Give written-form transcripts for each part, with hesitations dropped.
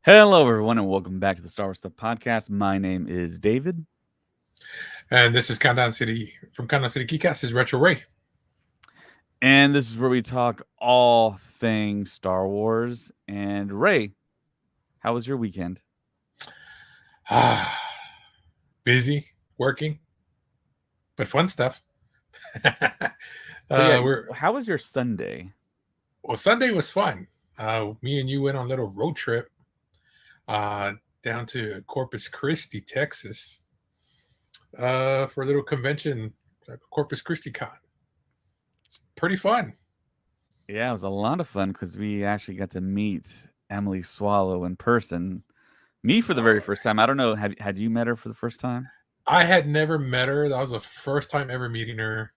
Hello, everyone, and welcome back to the Star Wars Stuff Podcast. My name is David, And this is Countdown City from Countdown City Keycast is Retro Ray. and this is where we talk all things Star Wars. And Ray, how was your weekend? Busy, working, but fun stuff. So, yeah, We're how was your Sunday? well. Sunday was fun. Me and you went on a little road trip uh, down to Corpus Christi, Texas, for a little convention, Corpus Christi Con. It's pretty fun. Yeah, it was a lot of fun because we actually got to meet Emily Swallow in person. Me for the very first time. I don't know, had you met her for the first time? I had never met her. That was the first time ever meeting her.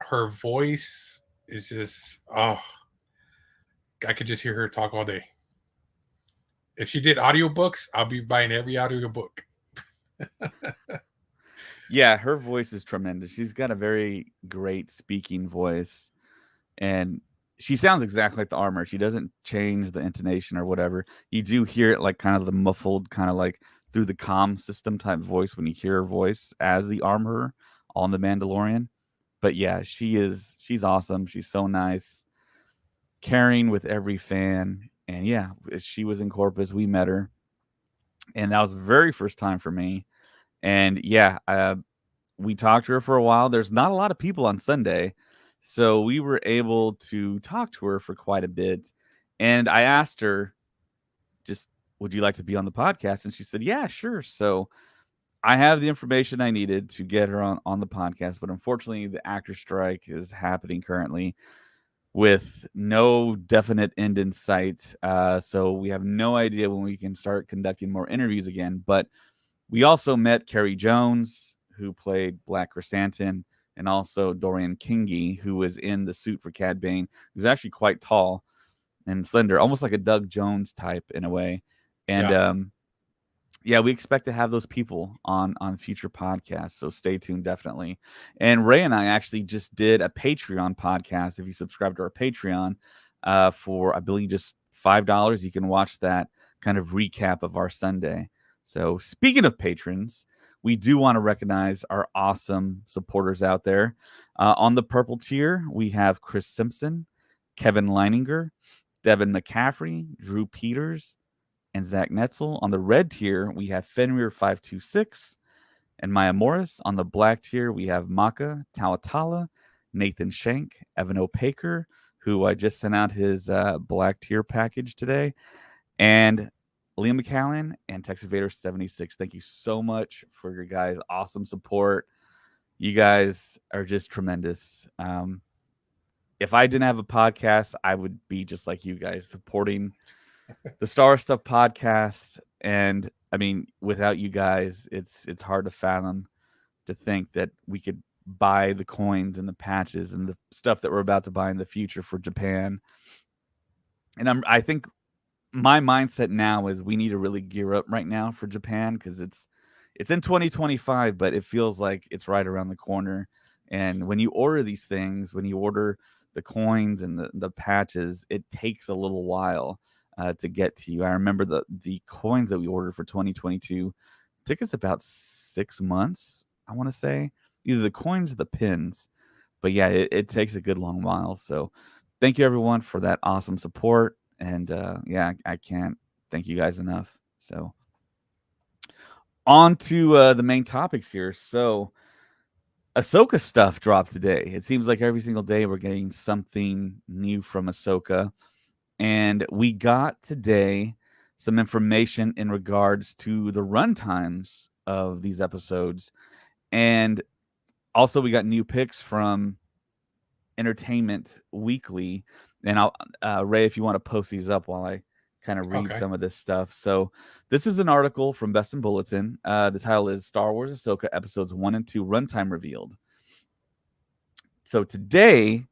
Her voice is just I could just hear her talk all day. If she did audiobooks, I'll be buying every audiobook. Yeah, her voice is tremendous. She's got a very great speaking voice, and she sounds exactly like the armor. She doesn't change the intonation or whatever. You do hear it like kind of the muffled, kind of like through the comm system type voice when you hear her voice as the armor on the Mandalorian. But yeah, she's awesome. She's so nice, caring with every fan. And yeah, she was in Corpus. We met her, and that was the very first time for me. And yeah, we talked to her for a while. There's not a lot of people on Sunday, so we were able to talk to her for quite a bit. And I asked her, just, would you like to be on the podcast? And she said, yeah, sure. So I have the information I needed to get her on the podcast, but unfortunately, the actor strike is happening currently with no definite end in sight. So we have no idea when we can start conducting more interviews again. But we also met Carrie Jones, who played Black Chrysanthemum, and also Dorian Kingi, who was in the suit for Cad Bane, who's actually quite tall and slender, almost like a Doug Jones type in a way. And Yeah. yeah, we expect to have those people on future podcasts, so stay tuned definitely. And Ray and I actually just did a Patreon podcast. If you subscribe to our Patreon, for I believe just $5, you can watch that kind of recap of our Sunday. So speaking of patrons, we do want to recognize our awesome supporters out there. On the purple tier, we have Chris Simpson, Kevin Leininger, Devin McCaffrey, Drew Peters, and Zach Netzel. On the red tier, we have Fenrir526 and Maya Morris. On the black tier, we have Maka, Tawatala, Nathan Shank, Evan Opaker, who I just sent out his black tier package today, and Liam McCallan and Texas Vader 76. Thank you so much for your guys' awesome support. You guys are just tremendous. If I didn't have a podcast, I would be just like you guys, supporting the Star Stuff podcast. And I mean, without you guys, it's hard to fathom to think that we could buy the coins and the patches and the stuff that we're about to buy in the future for Japan. And I think my mindset now is we need to really gear up right now for Japan, because it's in 2025, but it feels like it's right around the corner. And when you order these things, when you order the coins and the patches, it takes a little while to get to you. I remember the coins that we ordered for 2022 took us about 6 months, I want to say, either the coins or the pins. But yeah, it takes a good long while. So thank you everyone for that awesome support. And yeah, I can't thank you guys enough. So on to the main topics here. So Ahsoka stuff dropped today. It seems like every single day we're getting something new from Ahsoka. And we got today some information in regards to the runtimes of these episodes. And also we got new pics from Entertainment Weekly. And I'll Ray, if you want to post these up while I kind of read Okay. some of this stuff. So this is an article from Best in Bulletin. The title is Star Wars Ahsoka Episodes 1 and 2 Runtime Revealed. So today,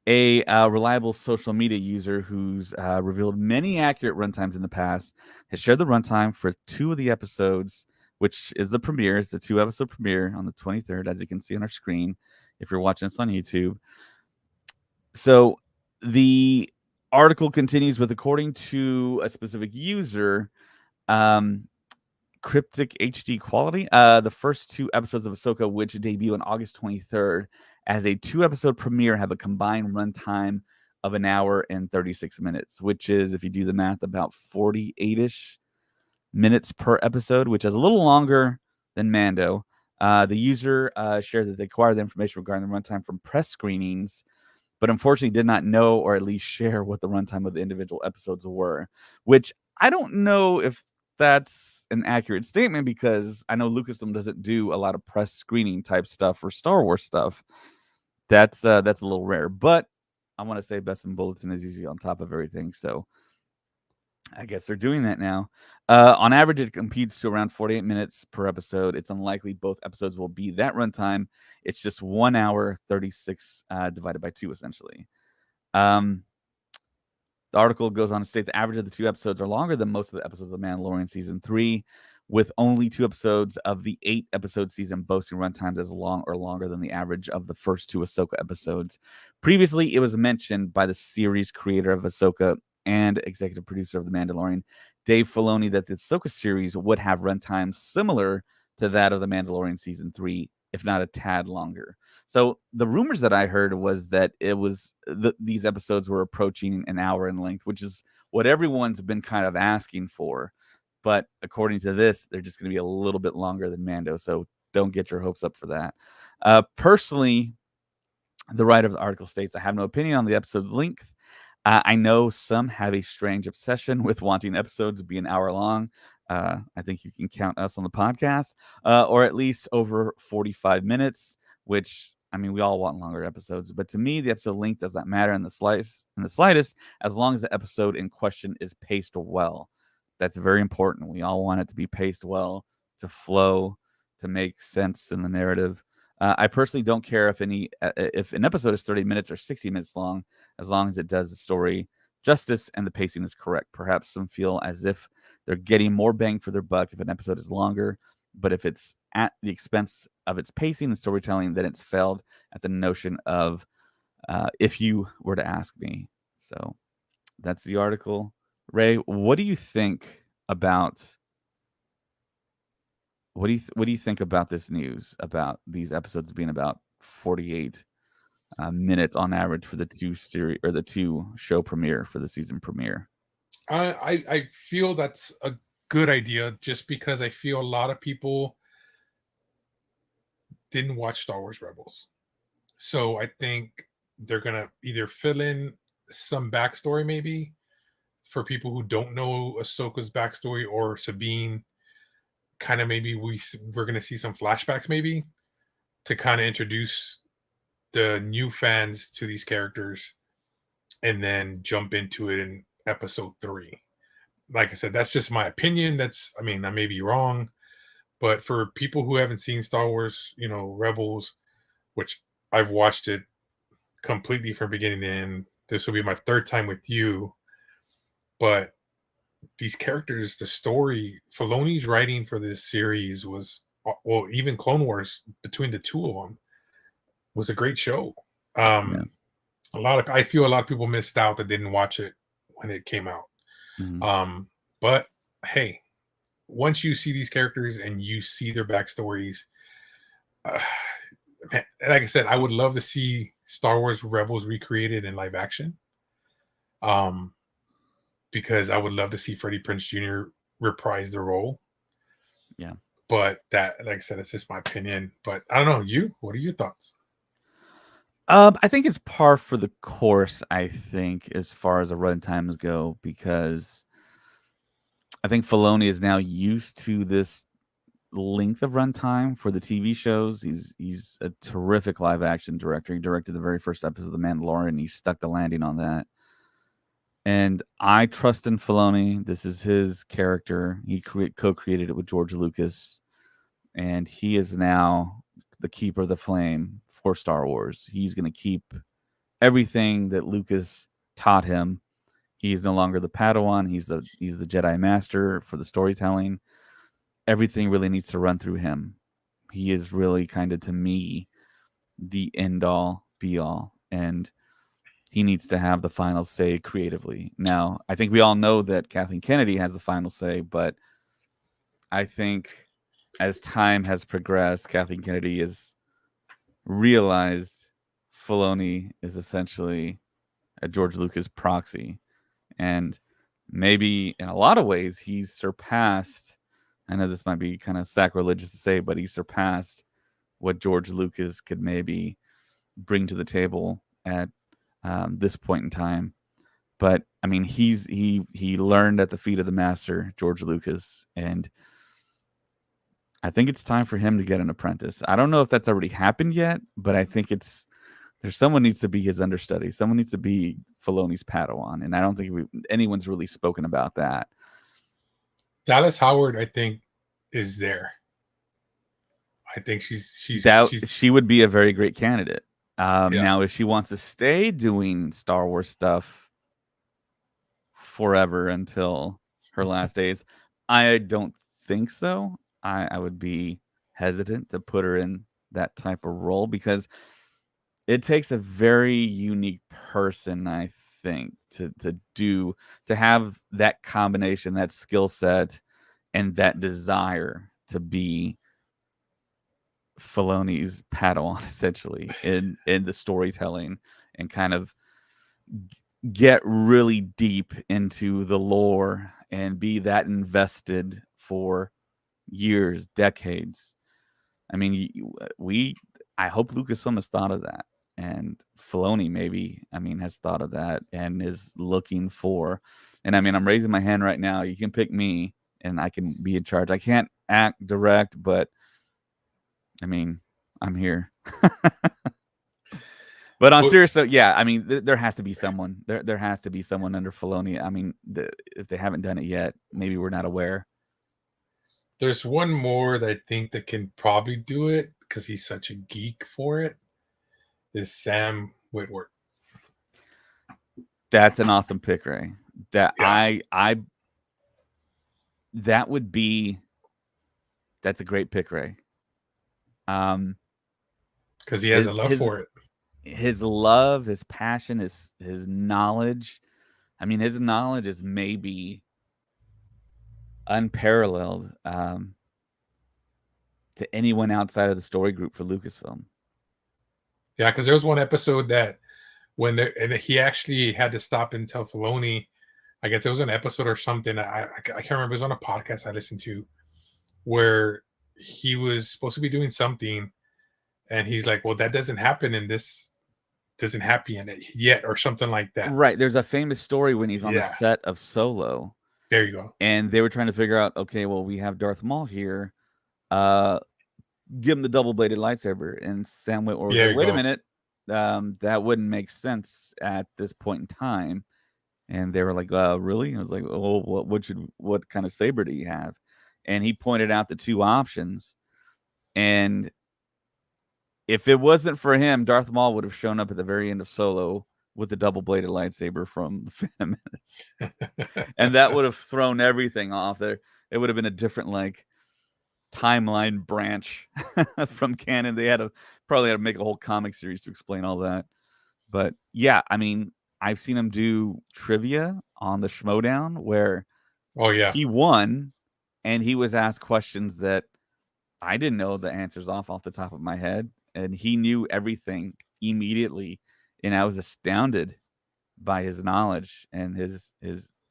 a reliable social media user who's revealed many accurate runtimes in the past has shared the runtime for 2 of the episodes, which is the premiere. It's the 2-episode premiere on the 23rd, as you can see on our screen if you're watching this on YouTube. So the article continues with, according to a specific user, um, Cryptic HD Quality, the first 2 episodes of Ahsoka, which debut on August 23rd as a 2 episode premiere, have a combined runtime of an hour and 36 minutes, which is, if you do the math, about 48-ish minutes per episode, which is a little longer than Mando. The user shared that they acquired the information regarding the runtime from press screenings, but unfortunately did not know or at least share what the runtime of the individual episodes were, which I don't know if that's an accurate statement, because I know Lucasfilm doesn't do a lot of press screening type stuff for Star Wars stuff. That's a little rare, but I want to say Bestman Bulletin is usually on top of everything, so I guess they're doing that now. On average, it competes to around 48 minutes per episode. It's unlikely both episodes will be that runtime. It's just 1 hour 36 divided by 2, essentially. Um, the article goes on to state the average of the 2 episodes are longer than most of the episodes of The Mandalorian Season 3, with only 2 episodes of the 8 episode season boasting runtimes as long or longer than the average of the first 2 Ahsoka episodes. Previously, it was mentioned by the series creator of Ahsoka and executive producer of The Mandalorian, Dave Filoni, that the Ahsoka series would have runtimes similar to that of The Mandalorian Season 3, if not a tad longer. So the rumors that I heard was that it was these episodes were approaching an hour in length, which is what everyone's been kind of asking for. But according to this, they're just going to be a little bit longer than Mando. So don't get your hopes up for that. Personally, the writer of the article states, I have no opinion on the episode's length. I know some have a strange obsession with wanting episodes to be an hour long. I think you can count us on the podcast, or at least over 45 minutes, which, I mean, we all want longer episodes. But to me, the episode length does not matter in the slightest, as long as the episode in question is paced well. That's very important. We all want it to be paced well, to flow, to make sense in the narrative. I personally don't care if an episode is 30 minutes or 60 minutes long, as long as it does the story justice and the pacing is correct. Perhaps some feel as if they're getting more bang for their buck if an episode is longer, but if it's at the expense of its pacing and storytelling, then it's failed at the notion of, if you were to ask me. So that's the article. Ray, what do you think about what do you think about this news about these episodes being about 48 minutes on average for the 2 series or the 2 show premiere for the season premiere? I feel that's a good idea, just because I feel a lot of people didn't watch Star Wars Rebels. So I think they're gonna either fill in some backstory, maybe for people who don't know Ahsoka's backstory, or Sabine. Kind of, maybe we're gonna see some flashbacks, maybe, to kind of introduce the new fans to these characters, and then jump into it in episode 3. Like I said, that's just my opinion. I mean, I may be wrong, but for people who haven't seen Star Wars, Rebels, which I've watched it completely from beginning to end. This will be my third time with you, but these characters, the story, Filoni's writing for this series was, well, even Clone Wars, between the two of them, was a great show. Yeah. I feel a lot of people missed out that didn't watch it when it came out. Mm-hmm. But hey, once you see these characters and you see their backstories, man, like I said, I would love to see Star Wars Rebels recreated in live action. Because I would love to see Freddie Prinze Jr. reprise the role. Yeah. But that, like I said, it's just my opinion. But I don't know. What are your thoughts? I think it's par for the course, I think, as far as the run times go, because I think Filoni is now used to this length of runtime for the TV shows. He's a terrific live action director. He directed the very first episode of The Mandalorian. He stuck the landing on that. And I trust in Filoni. This is his character. He co-created it with George Lucas, and he is now the keeper of the flame for Star Wars. He's going to keep everything that Lucas taught him. He's no longer the Padawan. He's the Jedi Master for the storytelling. Everything really needs to run through him. He is really kind of, to me, the end all be all, and he needs to have the final say creatively. Now, I think we all know that Kathleen Kennedy has the final say, but I think as time has progressed, Kathleen Kennedy has realized Filoni is essentially a George Lucas proxy. And maybe in a lot of ways, he's surpassed. I know this might be kind of sacrilegious to say, but he surpassed what George Lucas could maybe bring to the table at this point in time. But I mean, he learned at the feet of the master, George Lucas, and I think it's time for him to get an apprentice. I don't know if that's already happened yet, but I think there's someone needs to be his understudy. Someone needs to be Filoni's Padawan, and I don't think anyone's really spoken about that. Dallas Howard, I think, is there. I think she's she would be a very great candidate. Yeah. Now, if she wants to stay doing Star Wars stuff forever until her last days, I don't think so. I would be hesitant to put her in that type of role because it takes a very unique person, I think, to have that combination, that skill set, and that desire to be Filoni's Padawan, essentially, in the storytelling, and kind of get really deep into the lore and be that invested for years, decades. I mean, I hope Lucasfilm has thought of that, and Filoni maybe, I mean, has thought of that and is looking for. And I mean, I'm raising my hand right now. You can pick me, and I can be in charge. I can't act, direct, but I mean, I'm here. But on serious note, yeah, I mean, there has to be someone. There has to be someone under Filoni. I mean, if they haven't done it yet, maybe we're not aware. There's one more that I think that can probably do it because he's such a geek for it. Is Sam Witwer. That's an awesome pick, Ray. That Yeah. that would be. That's a great pick, Ray. Because he has a love for it. His love, his passion, his knowledge. I mean, his knowledge is maybe unparalleled to anyone outside of the story group for Lucasfilm. Yeah, because there was one episode that and he actually had to stop and tell Filoni. I guess there was an episode or something. I can't remember. It was on a podcast I listened to where he was supposed to be doing something, and he's like, "Well, that doesn't happen in this. Doesn't happen in it yet," or something like that. Right. There's a famous story when he's on the set of Solo. There you go. And they were trying to figure out, okay, well, we have Darth Maul here. Give him the double-bladed lightsaber. And Sam Witwer was like, wait a minute. That wouldn't make sense at this point in time. And they were like, really? And I was like, oh, what kind of saber do you have? And he pointed out the two options. And if it wasn't for him, Darth Maul would have shown up at the very end of Solo with the double-bladed lightsaber from the Phantom Menace. And that would have thrown everything off there. It would have been a different, like, timeline branch from canon. They probably had to make a whole comic series to explain all that. But yeah, I mean, I've seen him do trivia on the Schmodown where he won, and he was asked questions that I didn't know the answers off the top of my head, and he knew everything immediately, and I was astounded by his knowledge and his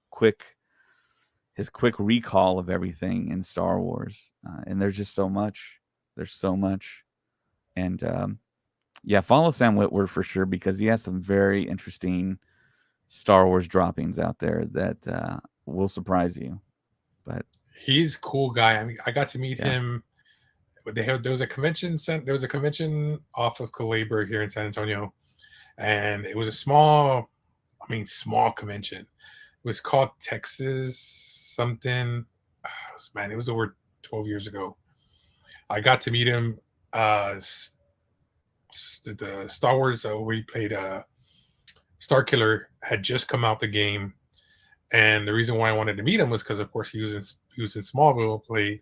quick recall of everything in Star Wars. And there's just so much. There's so much. And yeah, follow Sam Witwer for sure, because he has some very interesting Star Wars droppings out there that will surprise you. But he's a cool guy. I mean, I got to meet him. There was a convention off of Calabria here in San Antonio, and it was a small convention. It was called Texas something. It was over 12 years ago. I got to meet him. The Star Wars where he played Star Killer had just come out the game, and the reason why I wanted to meet him was because, of course, he was in Smallville, played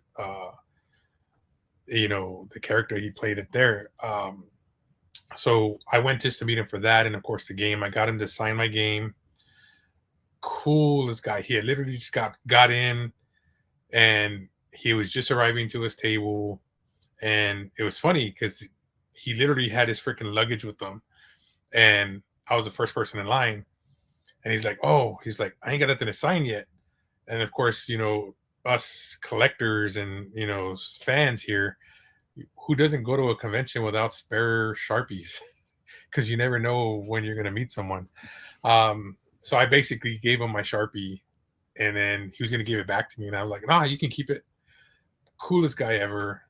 the character he played it there. So I went just to meet him for that, and of course the game. I got him to sign my game. Coolest guy. He had literally just got in, and he was just arriving to his table, and it was funny because he literally had his freaking luggage with him, and I was the first person in line, and he's like, "Oh, he's like, I ain't got nothing to sign yet," and of course, us collectors and fans here, who doesn't go to a convention without spare sharpies? Because you never know when you're going to meet someone. So I basically gave him my sharpie, and then he was going to give it back to me, and I was like, "Nah, you can keep it." Coolest guy ever.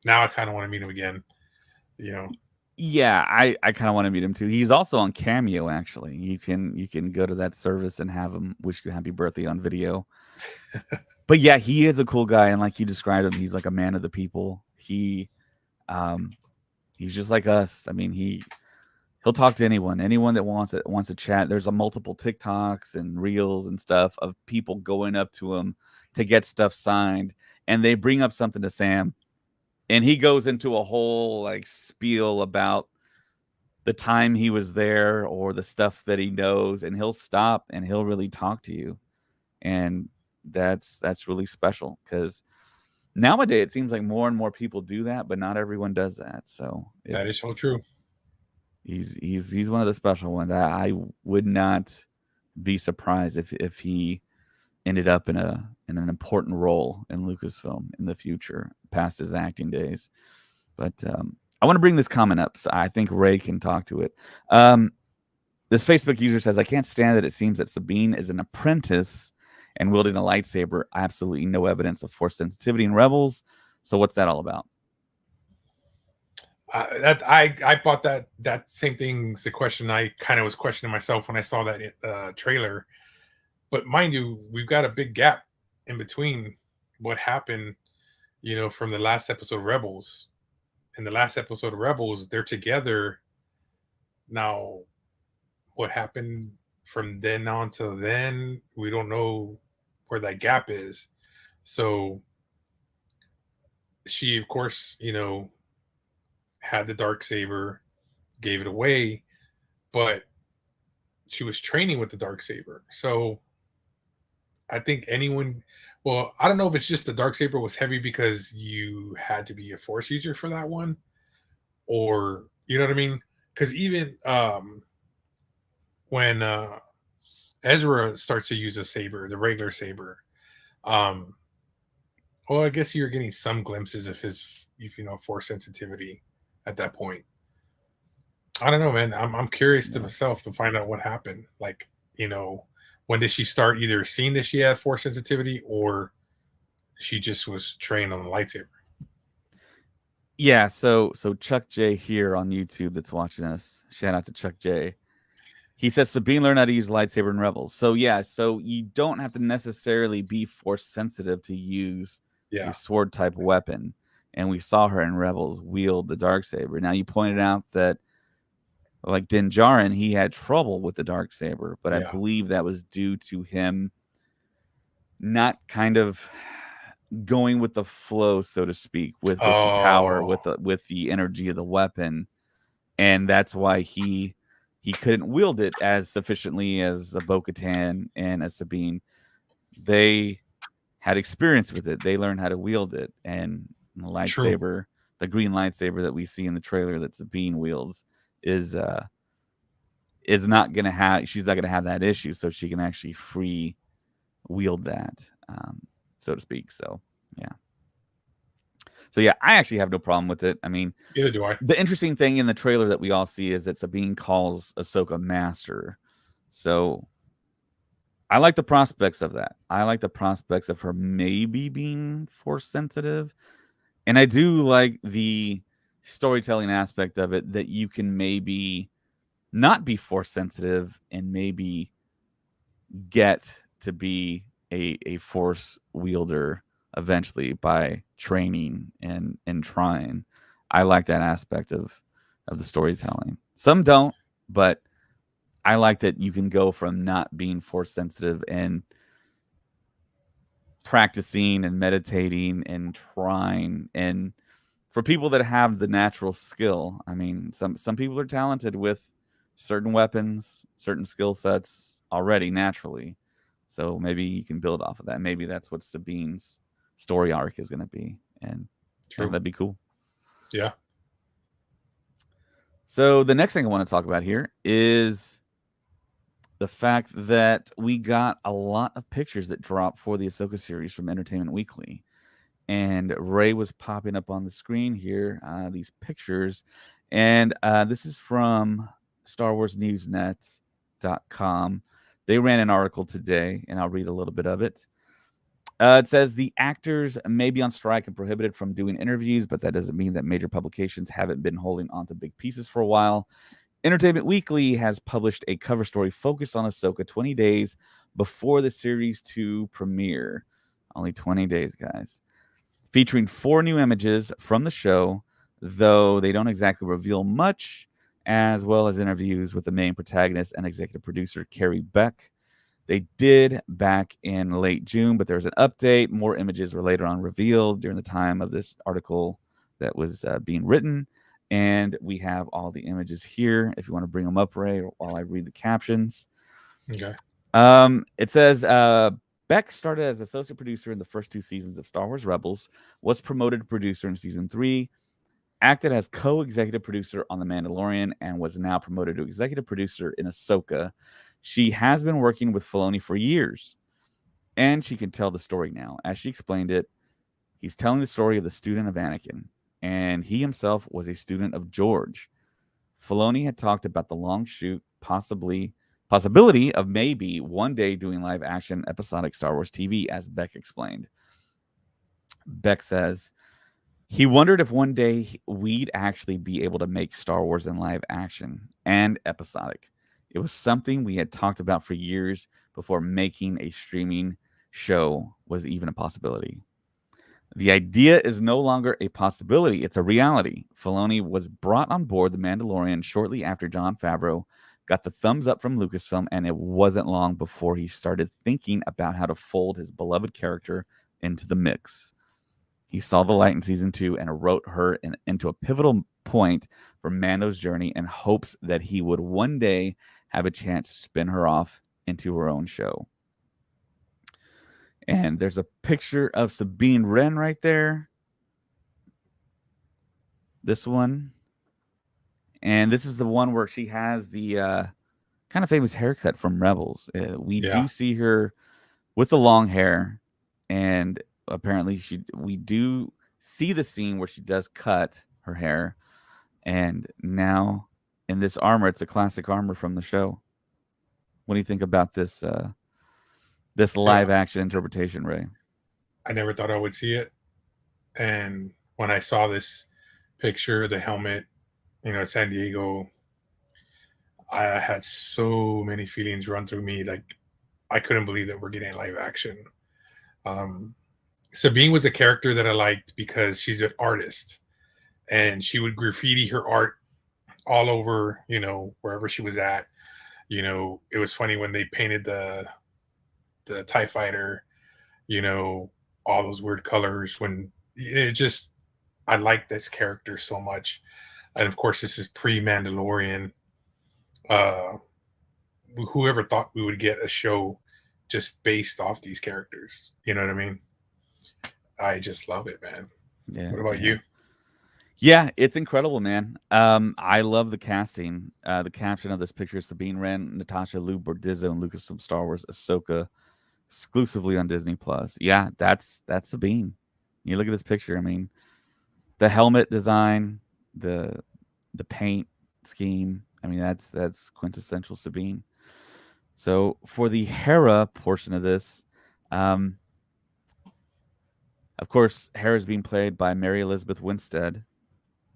Now I kind of want to meet him again. You know, Yeah, I kind of want to meet him too. He's also on Cameo. Actually, you can go to that service and have him wish you happy birthday on video. But yeah, he is a cool guy, and like you described him, he's like a man of the people. Um, he's just like us. I mean, he'll talk to anyone that wants to chat. There's a multiple TikToks and reels and stuff of people going up to him to get stuff signed, and they bring up something to Sam, and he goes into a whole like spiel about the time he was there or the stuff that he knows, and he'll stop and he'll really talk to you, and that's really special because nowadays it seems like more and more people do that, but not everyone does that. So that is it's so true. he's one of the special ones. I would not be surprised if he ended up in an important role in Lucasfilm in the future, past his acting days. But I want to bring this comment up, so I think Ray can talk to it. This Facebook user says, "I can't stand that it seems that Sabine is an apprentice and wielding a lightsaber. Absolutely no evidence of force sensitivity in Rebels. So what's that all about?" That I thought that same thing's the question I kind of was questioning myself when I saw that trailer. But mind you, we've got a big gap in between what happened, from the last episode of Rebels. In the last episode of Rebels, they're together now. What happened from then on till then, we don't know where that gap is. So she, of course, had the dark saber, gave it away, but she was training with the dark saber. So I think anyone, well, I don't know if it's just the dark saber was heavy because you had to be a force user for that one, or you know what I mean? Because even when Ezra starts to use a saber, the regular saber, um, well, I guess you're getting some glimpses of his, if force sensitivity at that point. I don't know, man. I'm curious to Yeah. myself to find out what happened. Like, when did she start either seeing that she had force sensitivity or she just was trained on the lightsaber? Yeah, so Chuck J here on YouTube that's watching us. Shout out to Chuck J. He says Sabine learned how to use lightsaber in Rebels. So yeah, so you don't have to necessarily be force sensitive to use a Yeah. sword type weapon. And we saw her in Rebels wield the dark saber. Now you pointed out that like Din Djarin, he had trouble with the dark saber, but I Yeah. believe that was due to him not kind of going with the flow, so to speak, with the power, Oh, with the energy of the weapon, and that's why he couldn't wield it as sufficiently as a Bo-Katan and a Sabine. They had experience with it. They learned how to wield it, and the true. lightsaber, the green lightsaber that we see in the trailer that Sabine wields, is not gonna have. She's not gonna have that issue, so she can actually free wield that, so to speak. So yeah. So yeah, I actually have no problem with it. I mean, Neither do I. the interesting thing in the trailer that we all see is that Sabine calls Ahsoka master. So I like the prospects of that. I like the prospects of her maybe being force sensitive. And I do like the storytelling aspect of it that you can maybe not be force sensitive and maybe get to be a force wielder eventually by training and trying. I like that aspect of the storytelling. Some don't, but I like that you can go from not being force sensitive and practicing and meditating and trying. And for people that have the natural skill. I mean, some people are talented with certain weapons, certain skill sets already naturally. So maybe you can build off of that. Maybe that's what Sabine's story arc is going to be, and yeah, True. that'd be cool. Yeah. So the next thing I want to talk about here is the fact that we got a lot of pictures that dropped for the Ahsoka series from Entertainment Weekly. And Ray was popping up on the screen here, these pictures. And this is from StarWarsNewsNet.com. They ran an article today, and I'll read a little bit of it. It says the actors may be on strike and prohibited from doing interviews, but that doesn't mean that major publications haven't been holding onto big pieces for a while. Entertainment Weekly has published a cover story focused on Ahsoka 20 days before the series 2 premiere. Only 20 days, guys. Featuring 4 new images from the show, though they don't exactly reveal much, as well as interviews with the main protagonist and executive producer, Carrie Beck. They did back in late June, but there's an update. More images were later on revealed during the time of this article that was being written. And we have all the images here if you want to bring them up, Ray, while I read the captions. Okay. It says Beck started as associate producer in the first 2 seasons of Star Wars Rebels, was promoted to producer in season 3, acted as co-executive producer on The Mandalorian, and was now promoted to executive producer in Ahsoka. She has been working with Filoni for years, and she can tell the story now. As she explained it, he's telling the story of the student of Anakin, and he himself was a student of George. Filoni had talked about the long shoot, possibility of maybe one day doing live action episodic Star Wars TV, as Beck explained. Beck says he wondered if one day we'd actually be able to make Star Wars in live action and episodic. It was something we had talked about for years before making a streaming show was even a possibility. The idea is no longer a possibility, it's a reality. Filoni was brought on board The Mandalorian shortly after Jon Favreau got the thumbs up from Lucasfilm, and it wasn't long before he started thinking about how to fold his beloved character into the mix. He saw the light in season 2 and wrote her into a pivotal point for Mando's journey in hopes that he would one day have a chance to spin her off into her own show. And there's a picture of Sabine Wren right there. This one. And this is the one where she has the kind of famous haircut from Rebels. We do see her with the long hair, and apparently we do see the scene where she does cut her hair, and now in this armor, it's a classic armor from the show. What do you think about this this live action interpretation, Ray? I never thought I would see it, and when I saw this picture, the helmet, San Diego, I had so many feelings run through me. Like, I couldn't believe that we're getting live action. Sabine was a character that I liked because she's an artist, and she would graffiti her art all over, wherever she was at. It was funny when they painted the TIE fighter, all those weird colors. When it just, I like this character so much. And of course, this is pre-Mandalorian. Whoever thought we would get a show just based off these characters? You know what I mean? I just love it, man. Yeah. What about you? Yeah, it's incredible, man. I love the casting. The caption of this picture is Sabine Wren, Natasha Liu Bordizzo, and Lucasfilm Star Wars Ahsoka, exclusively on Disney Plus. Yeah, that's Sabine. You look at this picture. I mean, the helmet design, the paint scheme. I mean, that's quintessential Sabine. So for the Hera portion of this, of course, Hera is being played by Mary Elizabeth Winstead.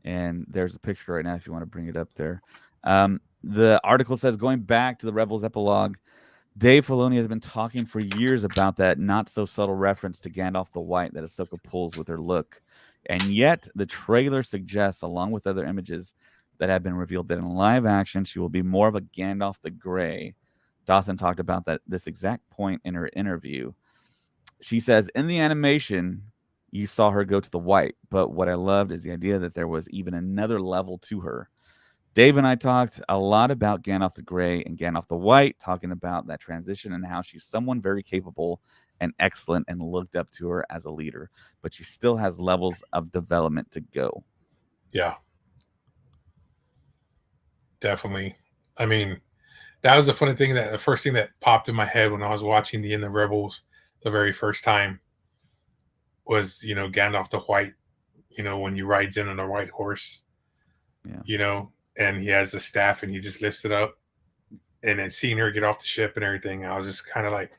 And there's a picture right now if you want to bring it up there. The article says, going back to the Rebels epilogue, Dave Filoni has been talking for years about that not-so-subtle reference to Gandalf the White that Ahsoka pulls with her look. And yet, the trailer suggests, along with other images that have been revealed, that in live action, she will be more of a Gandalf the Grey. Dawson talked about this exact point in her interview. She says, in the animation, you saw her go to the white. But what I loved is the idea that there was even another level to her. Dave and I talked a lot about Gandalf the Grey and Gandalf the White, talking about that transition and how she's someone very capable and excellent and looked up to her as a leader, but she still has levels of development to go. Yeah, definitely. I mean, that was the funny thing, that the first thing that popped in my head when I was watching the End of Rebels the very first time was, Gandalf the White, when he rides in on a white horse, Yeah. and he has the staff and he just lifts it up, and then seeing her get off the ship and everything, I was just kind of like,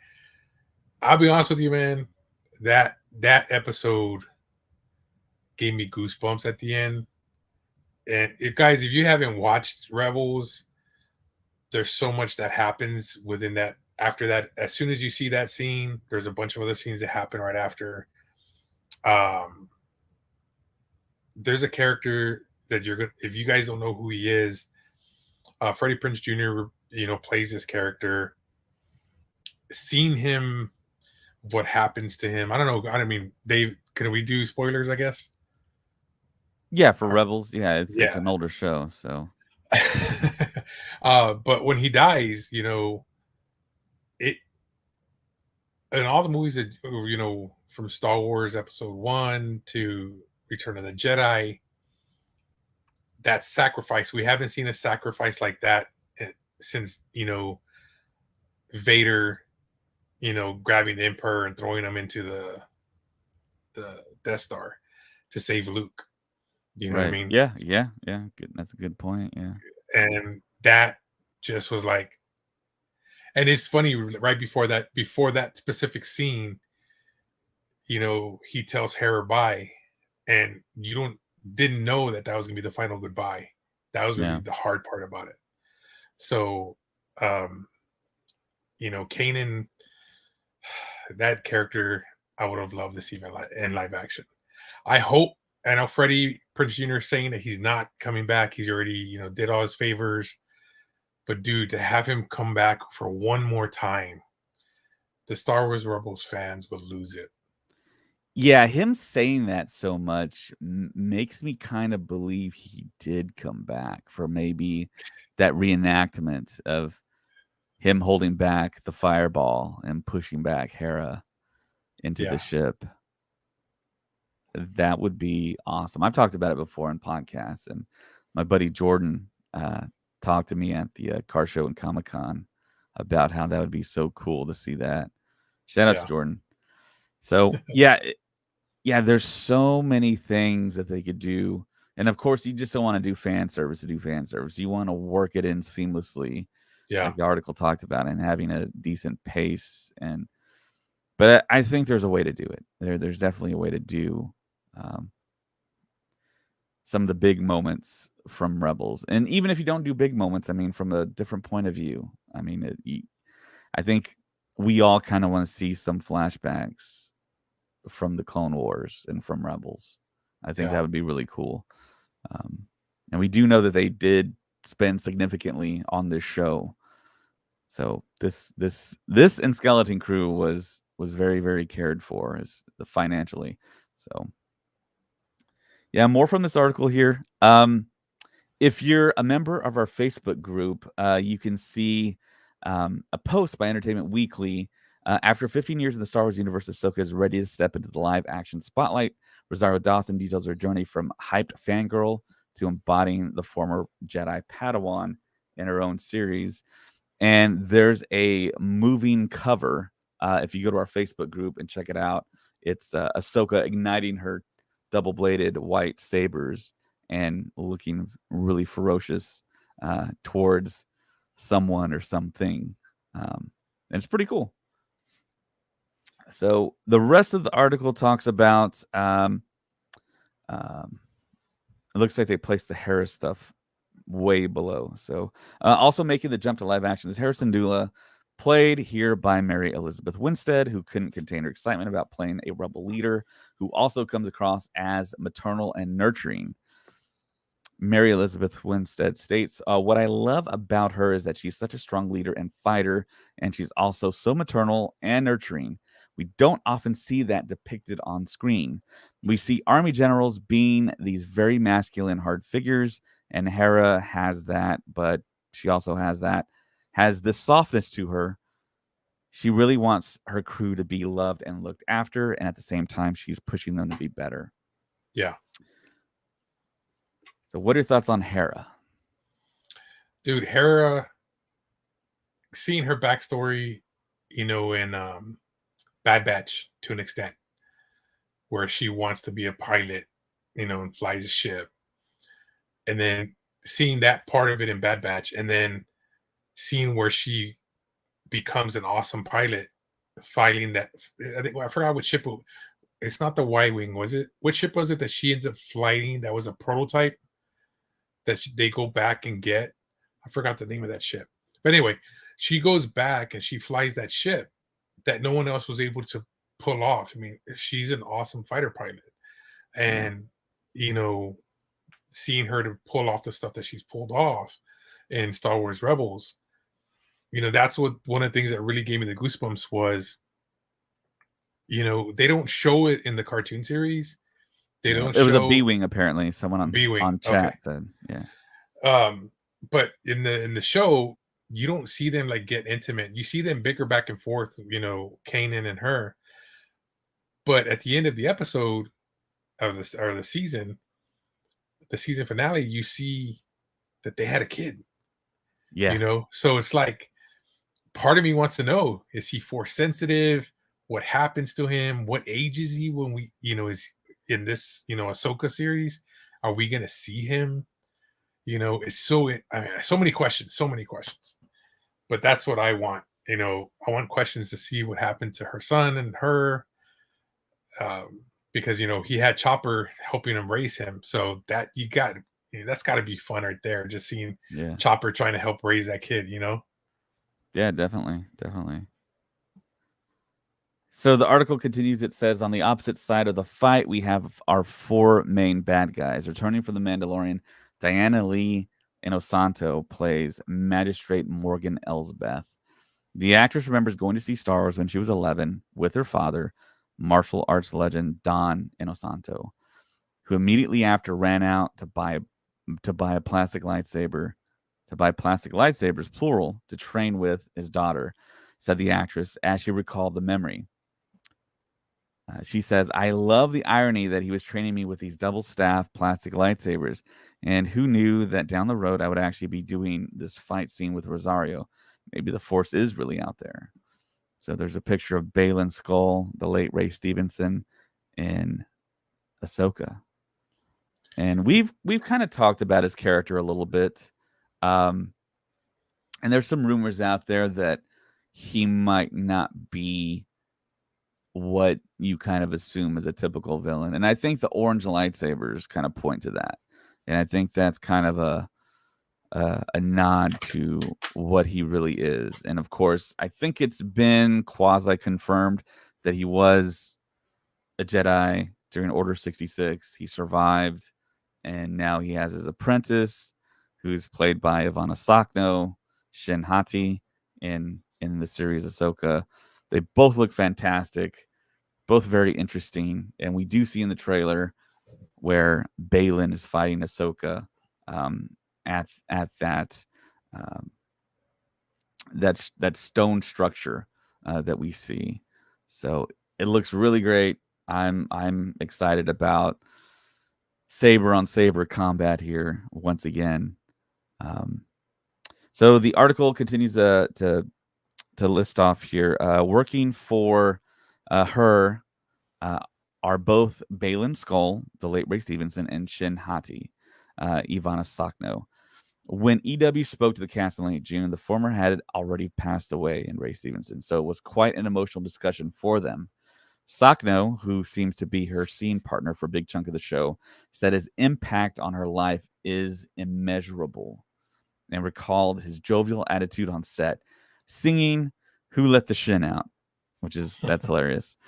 I'll be honest with you, man, that episode gave me goosebumps at the end. And guys, if you haven't watched Rebels, there's so much that happens within that. After that, as soon as you see that scene, there's a bunch of other scenes that happen right after. Um, there's a character that you're gonna, if you guys don't know who he is, Freddie Prinze Jr. Plays this character. Seeing him, what happens to him? I don't know. I don't mean, Dave. Can we do spoilers? I guess. Yeah, for Rebels, yeah, it's Yeah. an older show, so But when he dies, it in all the movies that, from Star Wars Episode 1 to Return of the Jedi, that sacrifice, we haven't seen a sacrifice like that since, Vader, grabbing the Emperor and throwing him into the Death Star to save Luke. You know what I right. mean? Yeah, yeah, yeah. Good. That's a good point. Yeah. And that just was like, and it's funny, right before that specific scene, he tells Hera bye, and you didn't know that was gonna be the final goodbye. That was really Yeah. the hard part about it. So, um, Kanan, that character, I would have loved to see in live action. I hope. I know Freddie Prinze Jr. is saying that he's not coming back. He's already, did all his favors. But dude, to have him come back for one more time, the Star Wars Rebels fans would lose it. Yeah, him saying that so much makes me kind of believe he did come back for maybe that reenactment of him holding back the fireball and pushing back Hera into the Yeah, ship. That would be awesome. I've talked about it before in podcasts, and my buddy Jordan talked to me at the car show and Comic-Con about how that would be so cool to see that. Shout out to yeah, Jordan. So, yeah, there's so many things that they could do. And of course, you just don't want to do fan service to do fan service. You want to work it in seamlessly, yeah, like the article talked about, and having a decent pace. But I think there's a way to do it. There's definitely a way to do um, some of the big moments from Rebels. And even if you don't do big moments, I mean, from a different point of view, I mean, I think we all kind of want to see some flashbacks from the Clone Wars and from Rebels. I think yeah, that would be really cool. Um, and we do know that they did spend significantly on this show. So this and Skeleton Crew was very, very cared for as financially. So yeah, more from this article here. If you're a member of our Facebook group, you can see a post by Entertainment Weekly. After 15 years in the Star Wars universe, Ahsoka is ready to step into the live-action spotlight. Rosario Dawson details her journey from hyped fangirl to embodying the former Jedi Padawan in her own series. And there's a moving cover. If you go to our Facebook group and check it out, it's Ahsoka igniting her double-bladed white sabers and looking really ferocious towards someone or something. And it's pretty cool. So the rest of the article talks about it looks like they placed the Harris stuff way below. So also making the jump to live action is Harrison Dula, played here by Mary Elizabeth Winstead, who couldn't contain her excitement about playing a rebel leader who also comes across as maternal and nurturing. Mary Elizabeth Winstead states, what I love about her is that she's such a strong leader and fighter, and she's also so maternal and nurturing. We don't often see that depicted on screen. We see army generals being these very masculine, hard figures, and Hera has that, but she also has this softness to her. She really wants her crew to be loved and looked after, and at the same time, she's pushing them to be better. Yeah. So, what are your thoughts on Hera? Dude, Hera, seeing her backstory, in Bad Batch to an extent, where she wants to be a pilot, and flies a ship. And then seeing that part of it in Bad Batch, and then seeing where she becomes an awesome pilot, fighting that. I forgot what ship. It's not the Y Wing, was it? What ship was it that she ends up flying that was a prototype that they go back and get? I forgot the name of that ship. But anyway, she goes back and she flies that ship that no one else was able to pull off. I mean, she's an awesome fighter pilot. Yeah. And, you know, seeing her to pull off the stuff that she's pulled off in Star Wars Rebels, that's what one of the things that really gave me the goosebumps was, they don't show it in the cartoon series. They No, don't it was a show B-wing apparently. Someone B-wing. on Okay. chat said, yeah. But in the show, you don't see them like get intimate. You see them bicker back and forth, Kanan and her. But at the end of the episode of this or the season finale, you see that they had a kid. Yeah. So it's like part of me wants to know, is he force sensitive? What happens to him? What age is he when is in this, Ahsoka series? Are we gonna see him? It's so many questions, so many questions. But that's what I want. I want questions to see what happened to her son and her, because he had Chopper helping him raise him. So that that's got to be fun right there. Just seeing Yeah. Chopper trying to help raise that kid. Yeah, definitely. Definitely. So the article continues. It says, on the opposite side of the fight, we have our four main bad guys. Returning from The Mandalorian, Diana Lee Inosanto plays Magistrate Morgan Elsbeth. The actress remembers going to see Star Wars when she was 11 with her father, martial arts legend Don Inosanto, who immediately after ran out to buy a plastic lightsaber, to buy plastic lightsabers, plural, to train with his daughter, said the actress as she recalled the memory. She says, I love the irony that he was training me with these double staff plastic lightsabers. And who knew that down the road I would actually be doing this fight scene with Rosario? Maybe the Force is really out there. So there's a picture of Baylan Skoll, the late Ray Stevenson, in Ahsoka. And we've kind of talked about his character a little bit. And there's some rumors out there that he might not be what you kind of assume as a typical villain. And I think the orange lightsabers kind of point to that. And I think that's kind of a nod to what he really is. And of course, I think it's been quasi confirmed that he was a Jedi during Order 66. He survived, and now he has his apprentice, who's played by Ivana Sakno, Shin Hati in the series Ahsoka. They both look fantastic, both very interesting, and we do see in the trailer where Baylan is fighting Ahsoka at that that stone structure that we see. So it looks really great. I'm excited about saber on saber combat here once again. So the article continues to list off here. Working for her are both Baylan Skoll, the late Ray Stevenson, and Shin Hati, Ivana Sakno. When EW spoke to the cast in late June, the former had already passed away in Ray Stevenson, so it was quite an emotional discussion for them. Sakno, who seems to be her scene partner for a big chunk of the show, said his impact on her life is immeasurable and recalled his jovial attitude on set, singing Who Let the Shin Out, that's hilarious.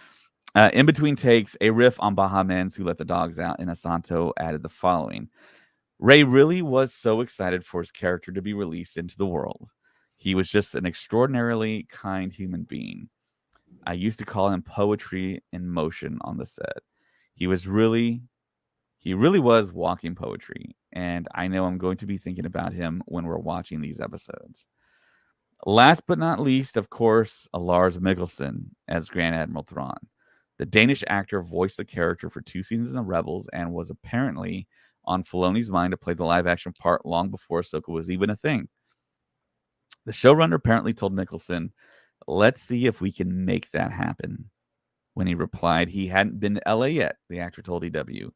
In between takes, a riff on Baha Men's Who Let the Dogs Out, and Asanto added the following. Ray really was so excited for his character to be released into the world. He was just an extraordinarily kind human being. I used to call him poetry in motion on the set. He was really he really was walking poetry, and I know I'm going to be thinking about him when we're watching these episodes. Last but not least, of course, Lars Mikkelsen as Grand Admiral Thrawn. The Danish actor voiced the character for 2 seasons of Rebels and was apparently on Filoni's mind to play the live action part long before Ahsoka was even a thing. The showrunner apparently told Mikkelsen, "Let's see if we can make that happen." When he replied he hadn't been to LA yet, the actor told EW.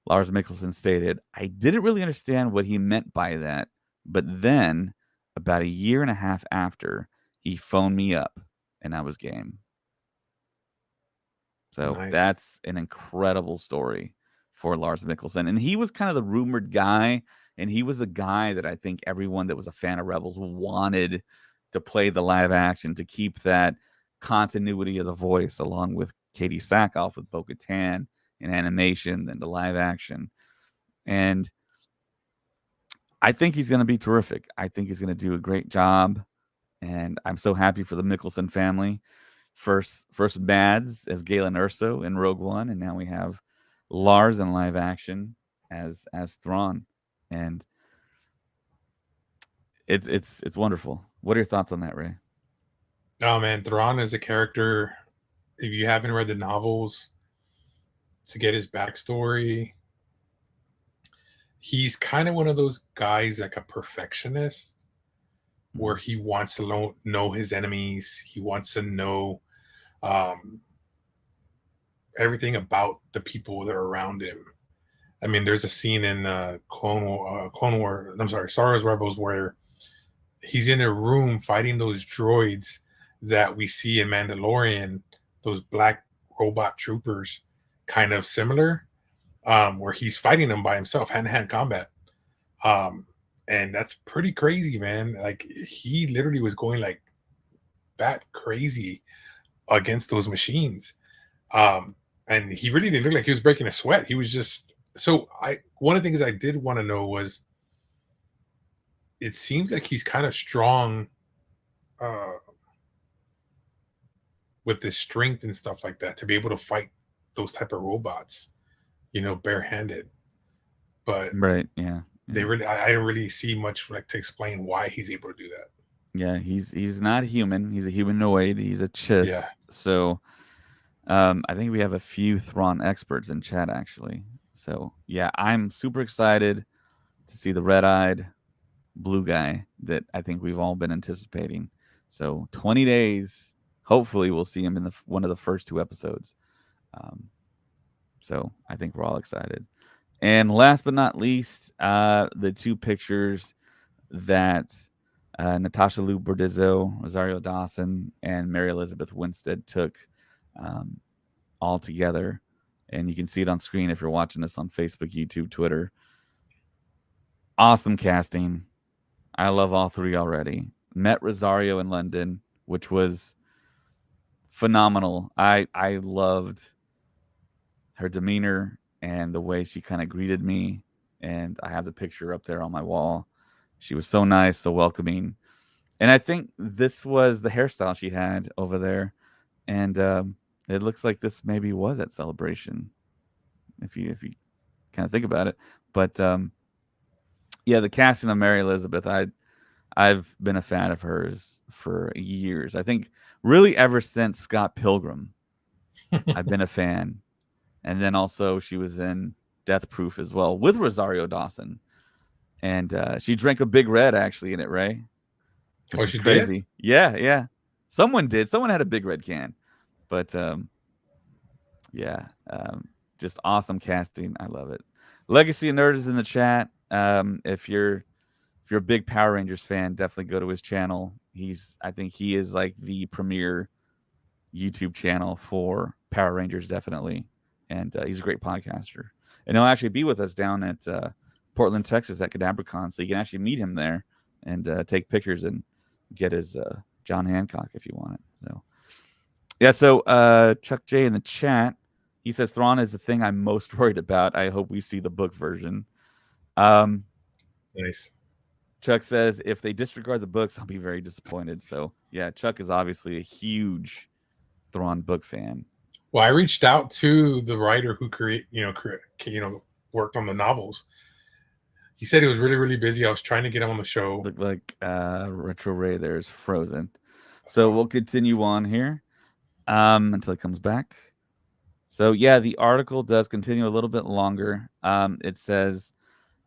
Lars Mikkelsen stated, "I didn't really understand what he meant by that, but then, about a year and a half after, he phoned me up and I was game." So Nice. that's an incredible story for Lars Mikkelsen. And he was kind of the rumored guy, and he was the guy that I think everyone that was a fan of Rebels wanted to play the live action to keep that continuity of the voice, along with Katie Sackhoff with Bo-Katan in animation, then the live action. And I think he's going to be terrific. I think he's going to do a great job, and I'm so happy for the Mickelson family. First Mads as Galen Erso in Rogue One, and now we have Lars in live action as Thrawn, and it's wonderful. What are your thoughts on that, Ray? Oh man, Thrawn is a character. If you haven't read the novels, to get his backstory, he's kind of one of those guys like a perfectionist, where he wants to know his enemies. He wants to know um, everything about the people that are around him. I mean, there's a scene in Clone War. I'm sorry, Star Wars Rebels, where he's in a room fighting those droids that we see in Mandalorian, those black robot troopers, kind of similar, where he's fighting them by himself, hand-to-hand combat. Um, and that's pretty crazy, man. Like, he literally was going like bat crazy against those machines. And he really didn't look like he was breaking a sweat. He was just so I one of the things I did want to know was, it seems like he's kind of strong uh with his strength and stuff like that to be able to fight those type of robots, barehanded. But Right? Yeah, yeah, I didn't really see much like to explain why he's able to do that. yeah. He's not human. He's a humanoid. He's a Yeah. chiss. So I think we have a few Thrawn experts in chat actually. So yeah, I'm super excited to see the red-eyed blue guy that I think we've all been anticipating. So 20 days. Hopefully, we'll see him in one of the first 2 episodes. Um, so I think we're all excited. And last but not least, the 2 pictures that Natasha Lou Bordizzo, Rosario Dawson, and Mary Elizabeth Winstead took um, all together. And you can see it on screen if you're watching this on Facebook, YouTube, Twitter. Awesome casting. I love all 3 already. Met Rosario in London, which was phenomenal. I loved her demeanor and the way she kind of greeted me, and I have the picture up there on my wall. She was so nice, so welcoming, and I think this was the hairstyle she had over there, and it looks like this maybe was at Celebration, if you kind of think about it. But yeah, the casting of Mary Elizabeth, I've been a fan of hers for years. I think really ever since Scott Pilgrim, I've been a fan. And then also she was in Death Proof as well with Rosario Dawson. And she drank a Big Red actually in it, Ray, Oh, which is she did? crazy. Yeah, yeah. Someone did. Someone had a Big Red can. But yeah, just awesome casting. I love it. Legacy of Nerd is in the chat. If you're a big Power Rangers fan, definitely go to his channel. I think he is like the premier YouTube channel for Power Rangers, definitely, and he's a great podcaster. And he'll actually be with us down at Portland, Texas, at CadabraCon, so you can actually meet him there and take pictures and get his John Hancock if you want it. So yeah, so Chuck J in the chat, he says Thrawn is the thing I'm most worried about. I hope we see the book version. Nice. Chuck says if they disregard the books, I'll be very disappointed. So yeah, Chuck is obviously a huge Thrawn book fan. Well, I reached out to the writer who worked on the novels. He said he was really, really busy. I was trying to get him on the show. Look like Retro Ray there's frozen. So we'll continue on here until it comes back. So yeah, the article does continue a little bit longer. It says,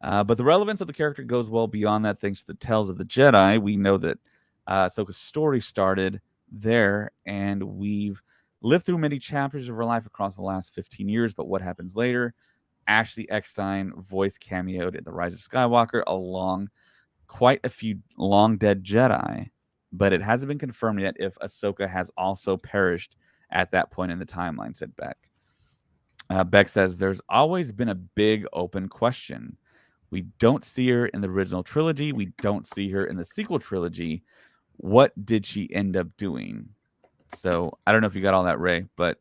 but the relevance of the character goes well beyond that thanks to the Tales of the Jedi. We know that Ahsoka's story started there, and we've lived through many chapters of her life across the last 15 years, but what happens later? Ashley Eckstein voice cameoed in The Rise of Skywalker along quite a few long dead Jedi, but it hasn't been confirmed yet if Ahsoka has also perished at that point in the timeline, said Beck. Beck says, there's always been a big open question. We don't see her in the original trilogy. We don't see her in the sequel trilogy. What did she end up doing? So I don't know if you got all that, Ray, but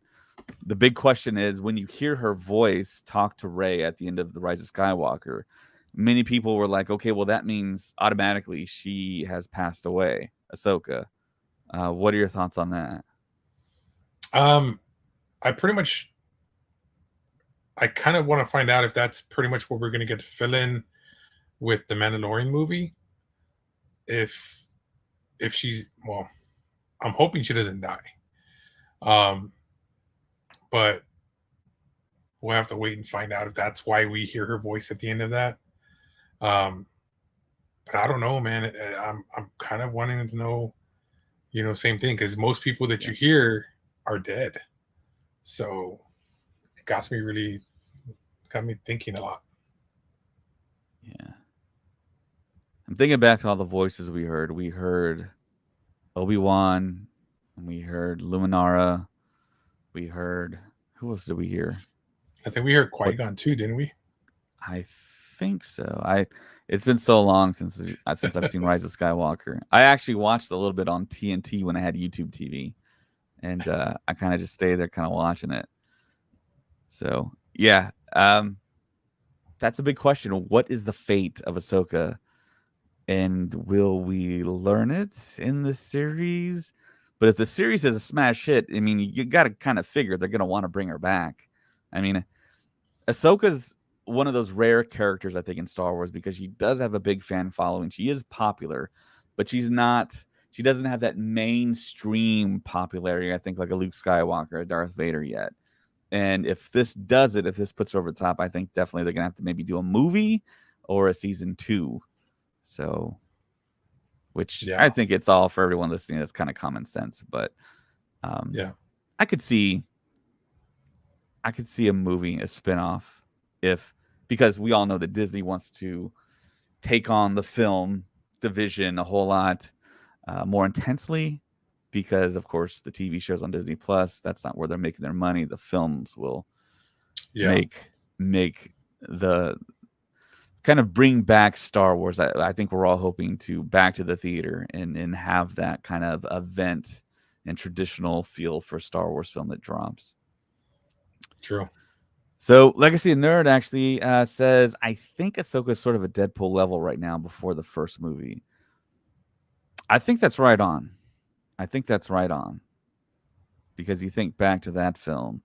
the big question is when you hear her voice talk to Rey at the end of The Rise of Skywalker, many people were like, okay, well, that means automatically she has passed away, Ahsoka. What are your thoughts on that? I kind of want to find out if that's pretty much what we're going to get to fill in with the Mandalorian movie. If she's, well, I'm hoping she doesn't die. But we'll have to wait and find out if that's why we hear her voice at the end of that. But I don't know, man. I'm kind of wanting to know, same thing, because most people that you hear are dead. So it got me thinking a lot. Yeah. I'm thinking back to all the voices we heard. We heard Obi-Wan, and we heard Luminara. We heard, who else did we hear? I think we heard Qui-Gon too, didn't we? I think so. It's been so long since I've seen Rise of Skywalker. I actually watched a little bit on TNT when I had YouTube TV, and I kind of just stayed there, kind of watching it. So yeah, that's a big question. What is the fate of Ahsoka, and will we learn it in the series? But if the series is a smash hit, I mean, you got to kind of figure they're going to want to bring her back. I mean, Ahsoka's one of those rare characters, I think, in Star Wars because she does have a big fan following. She is popular, but she doesn't have that mainstream popularity, I think, like a Luke Skywalker, a Darth Vader yet. And if this does it, if this puts her over the top, I think definitely they're going to have to maybe do a movie or a season 2. So, which I think it's all for everyone listening. That's kind of common sense, but I could see a movie, a spinoff, because we all know that Disney wants to take on the film division a whole lot more intensely, because of course the TV shows on Disney Plus, that's not where they're making their money. The films will make the kind of bring back Star Wars. I think we're all hoping to back to the theater and have that kind of event and traditional feel for a Star Wars film that drops. True. So Legacy of Nerd actually says, I think Ahsoka is sort of a Deadpool level right now before the first movie. I think that's right on. Because you think back to that film,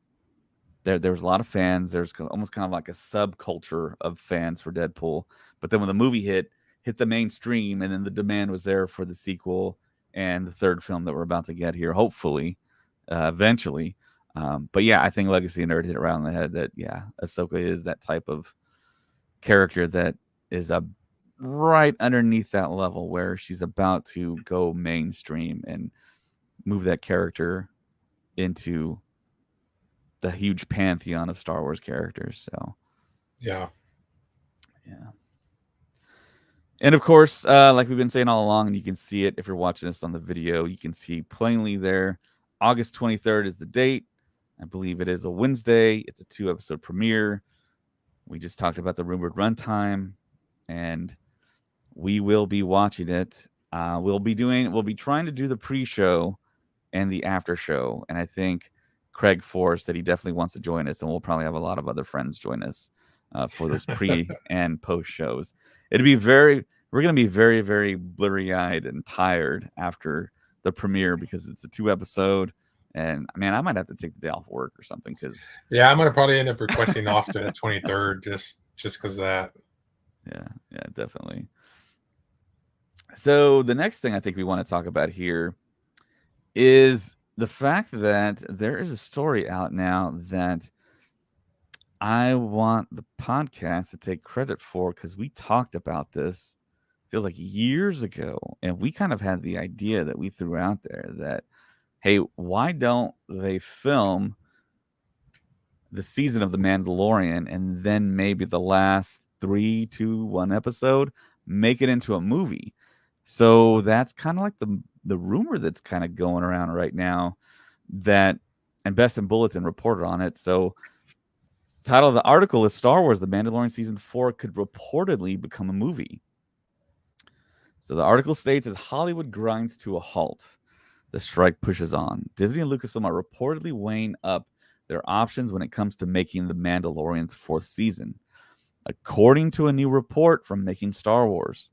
there was a lot of fans. There's almost kind of like a subculture of fans for Deadpool. But then when the movie hit the mainstream, and then the demand was there for the sequel and the third film that we're about to get here, hopefully, eventually. But yeah, I think Legacy of Nerd hit it right on the head that, yeah, Ahsoka is that type of character that is right underneath that level where she's about to go mainstream and move that character into the huge pantheon of Star Wars characters. So, yeah. And of course, like we've been saying all along, and you can see it if you're watching this on the video, you can see plainly there, August 23rd is the date. I believe it is a Wednesday. It's a 2-episode premiere. We just talked about the rumored runtime, and we will be watching it. We'll be trying to do the pre-show and the after show, and I think Craig Forrest said he definitely wants to join us, and we'll probably have a lot of other friends join us for those pre and post shows. We're going to be very, very blurry-eyed and tired after the premiere because it's a 2-episode, And man, I might have to take the day off work or something because Yeah, I'm gonna probably end up requesting off to the 23rd just because of that. yeah, definitely. So the next thing I think we want to talk about here is the fact that there is a story out now that I want the podcast to take credit for because we talked about this feels like years ago, and we kind of had the idea that we threw out there that hey, why don't they film the season of The Mandalorian and then maybe the last 3, 2, 1 episode make it into a movie? So that's kind of like the rumor that's kind of going around right now that and Best in Bulletin reported on it. So title of the article is Star Wars The Mandalorian Season 4 could reportedly become a movie. So the article states as Hollywood grinds to a halt, the strike pushes on. Disney and Lucasfilm are reportedly weighing up their options when it comes to making The Mandalorian's fourth season. According to a new report from Making Star Wars,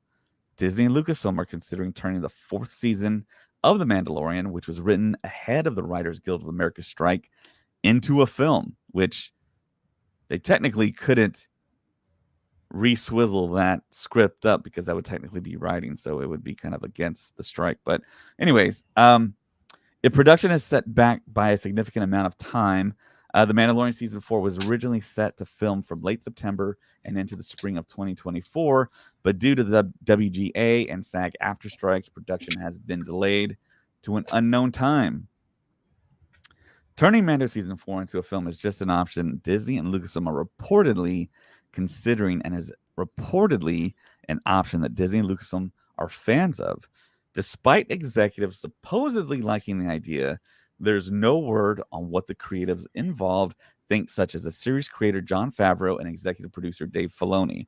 Disney and Lucasfilm are considering turning the fourth season of The Mandalorian, which was written ahead of the Writers Guild of America strike, into a film, which they technically couldn't re-swizzle that script up because that would technically be writing, so it would be kind of against the strike. But anyways, if production is set back by a significant amount of time, The Mandalorian Season 4 was originally set to film from late September and into the spring of 2024, but due to the WGA and SAG after strikes, production has been delayed to an unknown time. Turning Mando Season 4 into a film is just an option Disney and Lucasfilm are reportedly considering and is reportedly an option that Disney and Lucasfilm are fans of. Despite executives supposedly liking the idea, there's no word on what the creatives involved think, such as the series creator Jon Favreau and executive producer Dave Filoni.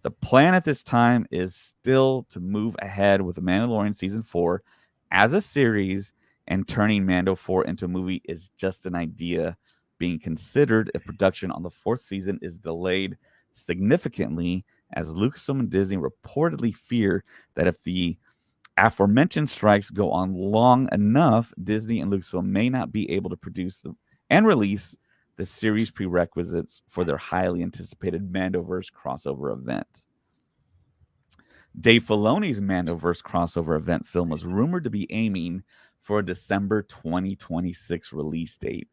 The plan at this time is still to move ahead with The Mandalorian Season 4 as a series, and turning Mando 4 into a movie is just an idea being considered if production on the fourth season is delayed significantly, as Lucasfilm and Disney reportedly fear that if the aforementioned strikes go on long enough, Disney and Lucasfilm may not be able to produce and release the series prerequisites for their highly anticipated Mandoverse crossover event. Dave Filoni's Mandoverse crossover event film was rumored to be aiming for a December 2026 release date,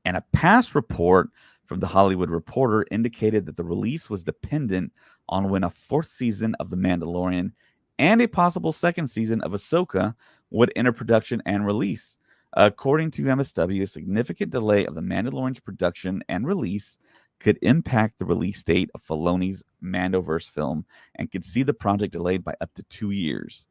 and a past report from The Hollywood Reporter indicated that the release was dependent on when a fourth season of The Mandalorian and a possible second season of Ahsoka would enter production and release. According to MSW, a significant delay of The Mandalorian's production and release could impact the release date of Filoni's Mandoverse film and could see the project delayed by up to 2 years.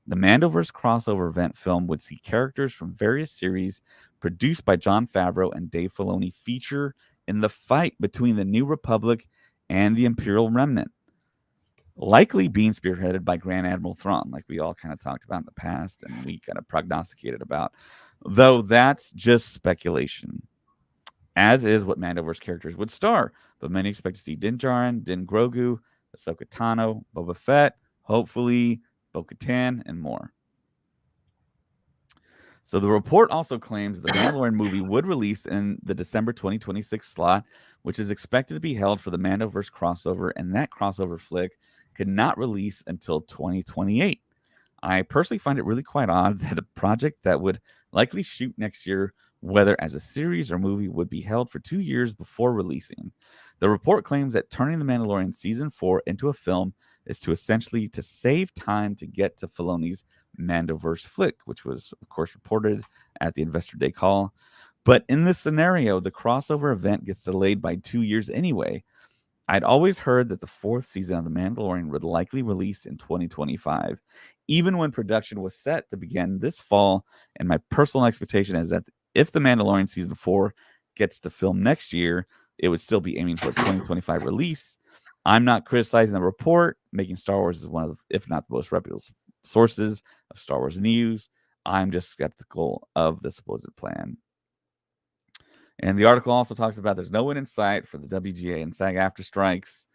The Mandoverse crossover event film would see characters from various series produced by Jon Favreau and Dave Filoni feature in the fight between the New Republic and the Imperial Remnant, likely being spearheaded by Grand Admiral Thrawn, like we all kind of talked about in the past and we kind of prognosticated about, though that's just speculation, as is what Mandoverse characters would star. But many expect to see Din Djarin, Din Grogu, Ahsoka Tano, Boba Fett, hopefully Bo-Katan, and more. So the report also claims the Mandalorian movie would release in the December 2026 slot, which is expected to be held for the Mandoverse crossover, and that crossover flick could not release until 2028. I personally find it really quite odd that a project that would likely shoot next year, whether as a series or movie, would be held for 2 years before releasing. The report claims that turning The Mandalorian Season 4 into a film is to essentially to save time to get to Filoni's Mandoverse flick, which was, of course, reported at the Investor Day call. But in this scenario, the crossover event gets delayed by 2 years anyway. I'd always heard that the fourth season of The Mandalorian would likely release in 2025, even when production was set to begin this fall. And my personal expectation is that if The Mandalorian Season 4 gets to film next year, it would still be aiming for a 2025 release. I'm not criticizing the report. Making Star Wars is one of, if not the most reputable sources of Star Wars news. I'm just skeptical of the supposed plan. And the article also talks about there's no end in sight for the WGA and SAG after strikes.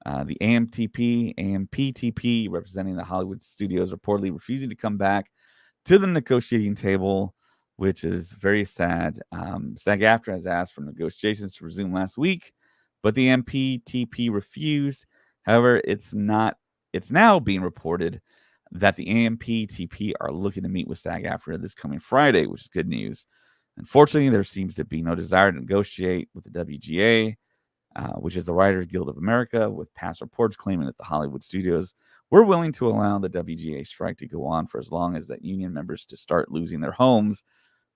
The AMPTP, representing the Hollywood studios, reportedly refusing to come back to the negotiating table. which is very sad. SAG-AFTRA has asked for negotiations to resume last week, but the MPTP refused. However, It's now being reported that the AMPTP are looking to meet with SAG-AFTRA this coming Friday, which is good news. Unfortunately, there seems to be no desire to negotiate with the WGA, which is the Writers Guild of America, with past reports claiming that the Hollywood studios were willing to allow the WGA strike to go on for as long as that union members to start losing their homes,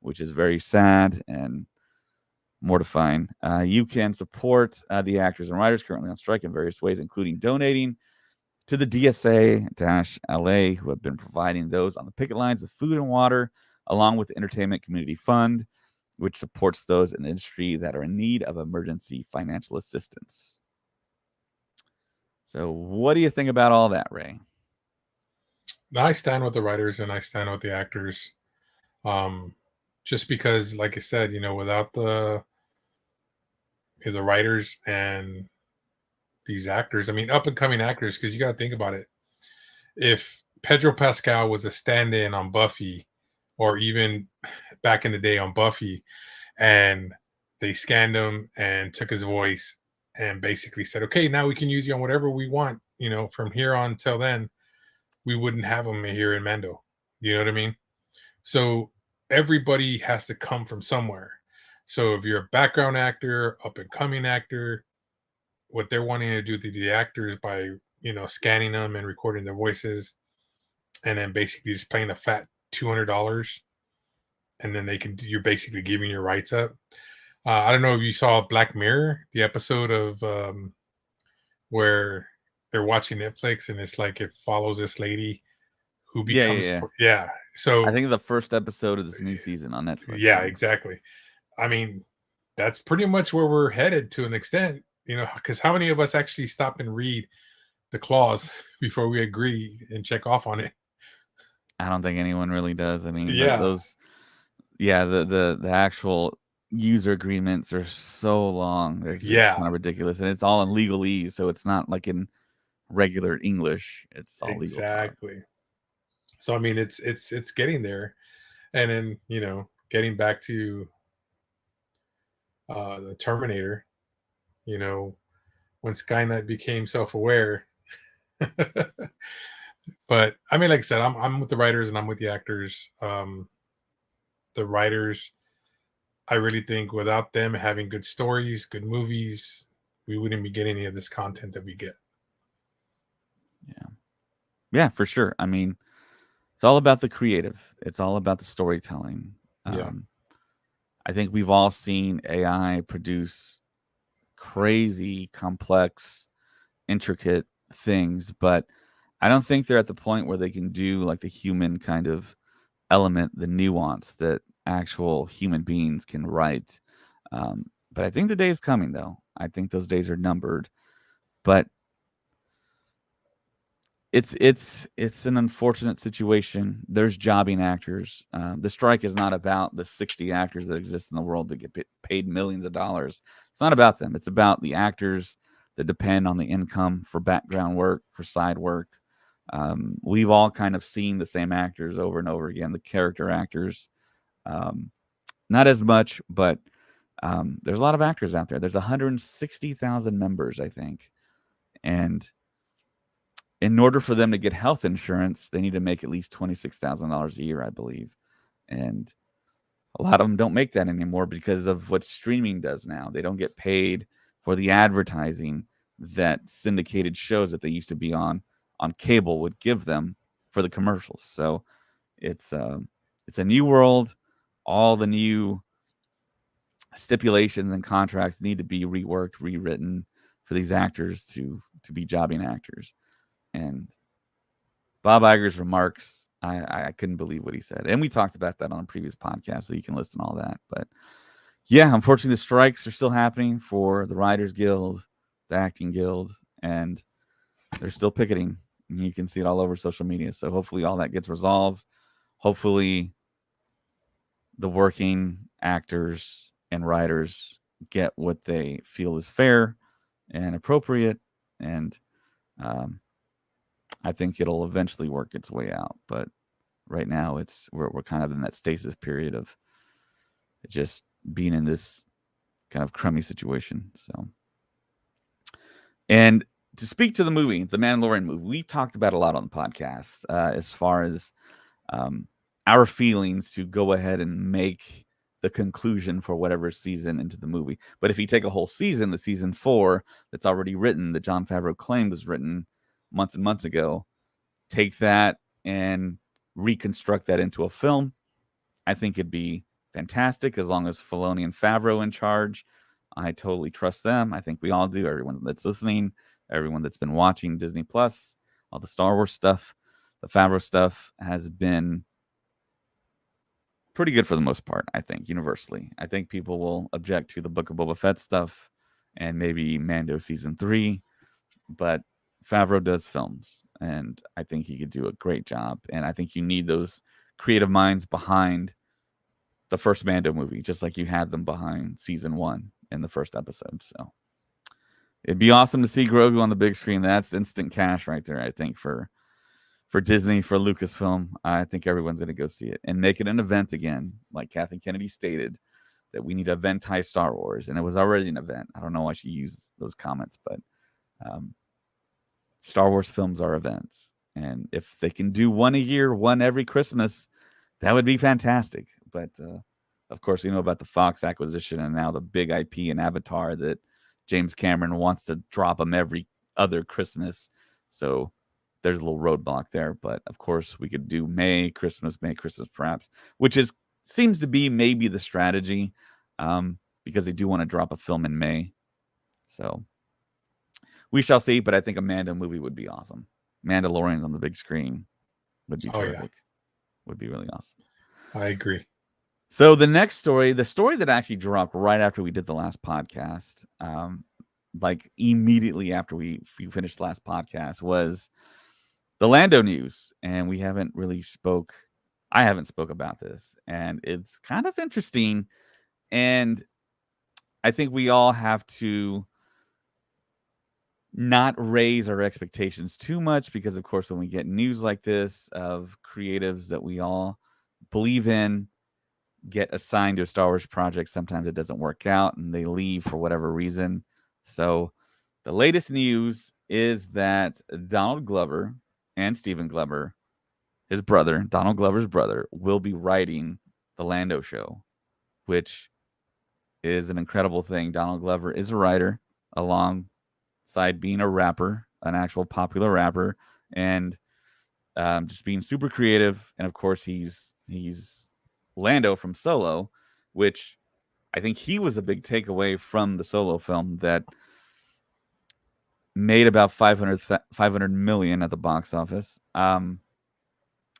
which is very sad and mortifying. You can support the actors and writers currently on strike in various ways, including donating to the DSA-LA, who have been providing those on the picket lines with food and water, along with the Entertainment Community Fund, which supports those in the industry that are in need of emergency financial assistance. So what do you think about all that, Ray? I stand with the writers and I stand with the actors. Um, just because, like I said, without the writers and these actors, I mean, up and coming actors, because you got to think about it. If Pedro Pascal was a stand-in on Buffy, or even back in the day on Buffy, and they scanned him and took his voice and basically said, okay, now we can use you on whatever we want, from here on till then, we wouldn't have him here in Mando. You know what I mean? So everybody has to come from somewhere. So if you're a background actor, up and coming actor, what they're wanting to do to the actors by, scanning them and recording their voices, and then basically just paying a fat $200, and then you're basically giving your rights up. I don't know if you saw Black Mirror, the episode of where they're watching Netflix, and it's like it follows this lady who becomes yeah. I So think the first episode of this new season on Netflix. yeah, exactly. I mean, that's pretty much where we're headed to an extent, because how many of us actually stop and read the clause before we agree and check off on it? I don't think anyone really does. I mean, Yeah, the actual user agreements are so long. It's yeah, kind of ridiculous, and it's all in legalese, so it's not like in regular English. It's all legal talk. exactly. So I mean, it's getting there, and then getting back to the Terminator, you know, when Skynet became self-aware. But I mean, like I said, I'm with the writers and I'm with the actors. The writers, I really think without them having good stories, good movies, we wouldn't be getting any of this content that we get. Yeah, yeah, for sure. I mean, it's all about the creative. It's all about the storytelling. Yeah, I think we've all seen AI produce crazy, complex, intricate things, but I don't think they're at the point where they can do like the human kind of element, the nuance that actual human beings can write. But I think the day is coming, though. I think those days are numbered. But it's an unfortunate situation. There's jobbing actors. The strike is not about the 60 actors that exist in the world that get paid millions of dollars. It's not about them. It's about the actors that depend on the income for background work, for side work. We've all kind of seen the same actors over and over again, the character actors. Not as much, but there's a lot of actors out there. There's 160,000 members, I think. And in order for them to get health insurance, they need to make at least $26,000 a year, I believe. And a lot of them don't make that anymore because of what streaming does now. They don't get paid for the advertising that syndicated shows that they used to be on cable would give them for the commercials. So it's a new world. All the new stipulations and contracts need to be reworked, rewritten for these actors to be jobbing actors. And Bob Iger's remarks, I couldn't believe what he said. And we talked about that on a previous podcast, so you can listen to all that. But yeah, unfortunately, the strikes are still happening for the Writers Guild, the Acting Guild, and they're still picketing. And you can see it all over social media. So hopefully all that gets resolved. Hopefully the working actors and writers get what they feel is fair and appropriate. And I think it'll eventually work its way out. But right now we're kind of in that stasis period of just being in this kind of crummy situation. So, and to speak to the movie, the Mandalorian movie, we talked about a lot on the podcast as far as um, our feelings to go ahead and make the conclusion for whatever season into the movie. But if you take a whole season, the season 4 that's already written, that Jon Favreau claimed was written months and months ago, take that and reconstruct that into a film, I think it'd be fantastic as long as Filoni and Favreau in charge. I totally trust them. I think we all do. Everyone that's listening, everyone that's been watching Disney Plus, all the Star Wars stuff, the Favreau stuff has been pretty good for the most part, I think, universally. I think people will object to the Book of Boba Fett stuff and maybe Mando season 3, but Favreau does films, and I think he could do a great job. And I think you need those creative minds behind the first Mando movie, just like you had them behind season 1 in the first episode. So it'd be awesome to see Grogu on the big screen. That's instant cash right there, I think, for Disney, for Lucasfilm. I think everyone's going to go see it and make it an event again, like Kathleen Kennedy stated, that we need to eventize Star Wars. And it was already an event. I don't know why she used those comments, but um, Star Wars films are events. And if they can do one a year, one every Christmas, that would be fantastic. But of course, we know about the Fox acquisition and now the big IP and Avatar that James Cameron wants to drop them every other Christmas. So there's a little roadblock there. But of course, we could do May Christmas perhaps, which is seems to be maybe the strategy because they do want to drop a film in May. So we shall see. But I think a Mando movie would be awesome. Mandalorians on the big screen would be terrific. Yeah. Would be really awesome. I agree. So the next story, the story that actually dropped right after we did the last podcast, like immediately after we finished the last podcast, was the Lando news, and we haven't really spoke. I haven't spoke about this, and it's kind of interesting, and I think we all have to not raise our expectations too much because, of course, when we get news like this of creatives that we all believe in get assigned to a Star Wars project, sometimes it doesn't work out and they leave for whatever reason. So the latest news is that Donald Glover and Stephen Glover, his brother, Donald Glover's brother, will be writing the Lando show, which is an incredible thing. Donald Glover is a writer alongside being a rapper, an actual popular rapper, and just being super creative. And of course, he's Lando from Solo, which I think he was a big takeaway from the Solo film that made about 500 million at the box office, and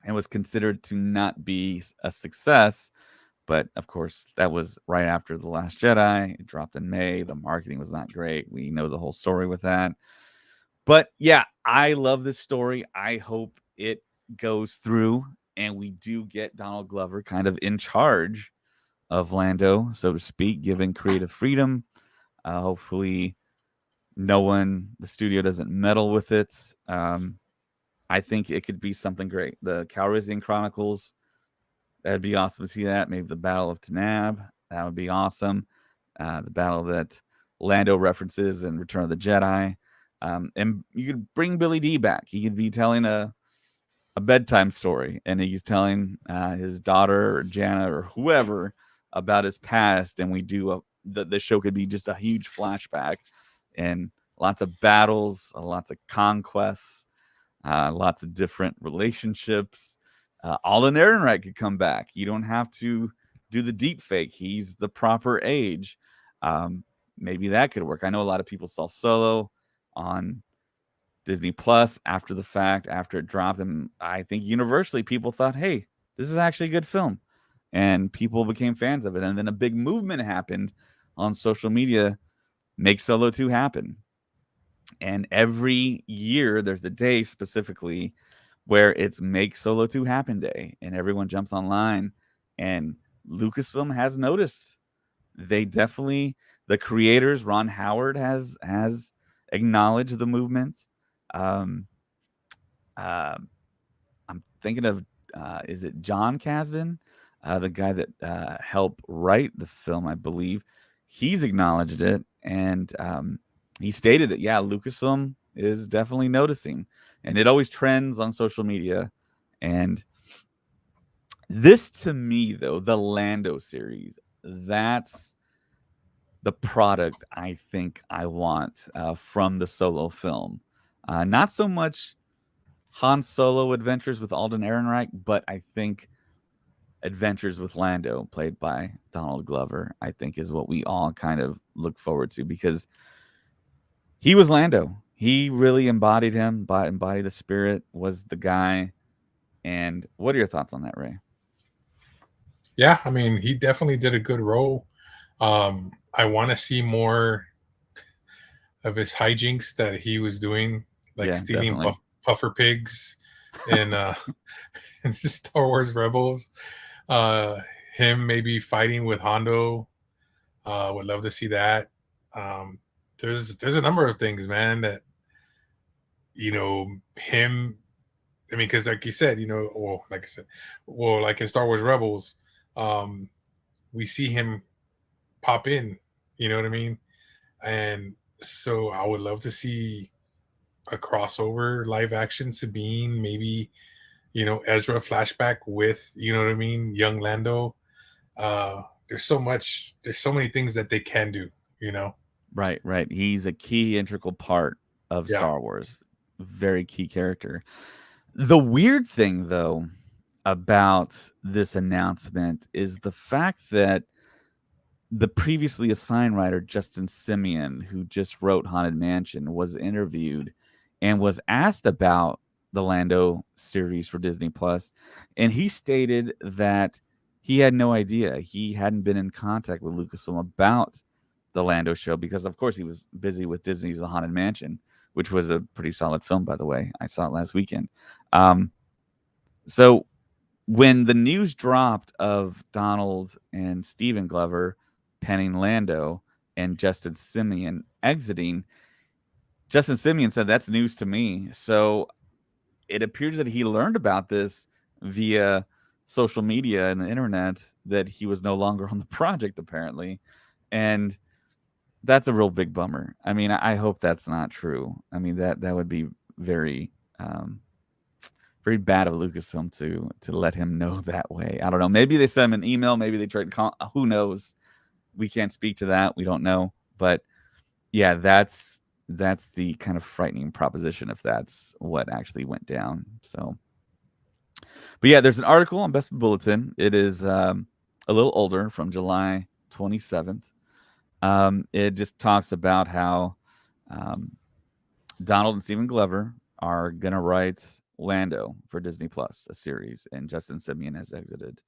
was considered to not be a success. But of course, that was right after The Last Jedi. It dropped in May. The marketing was not great. We know the whole story with that. But yeah, I love this story. I hope it goes through and we do get Donald Glover kind of in charge of Lando, so to speak, given creative freedom. Hopefully, the studio doesn't meddle with it. I think it could be something great. The Calrissian Chronicles, that'd be awesome to see that. Maybe the Battle of Tanab, that would be awesome. The battle that Lando references in Return of the Jedi. And you could bring Billy D back. He could be telling a bedtime story, and he's telling his daughter or Jana or whoever about his past, and we do the show could be just a huge flashback and lots of battles, lots of conquests, lots of different relationships. Alden Ehrenreich could come back. You don't have to do the deep fake. He's the proper age. Maybe that could work. I know a lot of people saw Solo on Disney Plus after the fact, after it dropped, and I think universally people thought, hey, this is actually a good film. And people became fans of it. And then a big movement happened on social media, make Solo 2 happen. And every year there's a day specifically where it's Make Solo 2 Happen Day. And everyone jumps online. And Lucasfilm has noticed. They definitely, the creators, Ron Howard has acknowledged the movement. I'm thinking of, is it John Kasdan? the guy that helped write the film, I believe, he's acknowledged it, and he stated that yeah, Lucasfilm is definitely noticing, and it always trends on social media. And this, to me, though, the Lando series, that's the product I think I want from the solo film. Not so much Han Solo Adventures with Alden Ehrenreich, but I think Adventures with Lando, played by Donald Glover, I think is what we all kind of look forward to, because he was Lando. He really embodied him, embodied the spirit, was the guy. And what are your thoughts on that, Ray? Yeah, I mean, he definitely did a good role. I want to see more of his hijinks that he was doing, like Yeah, stealing definitely. puffer pigs in in Star Wars Rebels. Uh, him maybe fighting with Hondo. Would love to see that. Um, there's a number of things, man, that him. I mean, because like you said, well, like I said, well, like in Star Wars Rebels, um, we see him pop in. You know what I mean? And so I would love to see a crossover live action Sabine, maybe Ezra flashback with what I mean, young Lando. There's so much. There's so many things that they can do. You know. Right, right. He's a key integral part of Yeah. Star Wars. Very key character. The weird thing, though, about this announcement is the fact that the previously assigned writer Justin Simeon, who just wrote Haunted Mansion, was interviewed and was asked about the Lando series for Disney Plus, and he stated that he had no idea. He hadn't been in contact with Lucasfilm about the Lando show because, of course, he was busy with Disney's The Haunted Mansion, which was a pretty solid film, by the way. I saw it last weekend. Um, so when the news dropped of Donald and Stephen Glover penning Lando and Justin Simeon exiting, Justin Simeon said that's news to me. So it appears that he learned about this via social media and the internet, that he was no longer on the project apparently. And that's a real big bummer. I mean, I hope that's not true. I mean, that would be very very bad of Lucasfilm to let him know that way. I don't know. Maybe they sent him an email. Maybe they tried to call. Who knows? We can't speak to that. We don't know. But yeah, that's the kind of frightening proposition if that's what actually went down. So, but yeah, there's an article on Best Bulletin. It is a little older, from July 27th. It just talks about how um, Donald and Stephen Glover are gonna write Lando for Disney Plus, a series, and Justin Simeon has exited.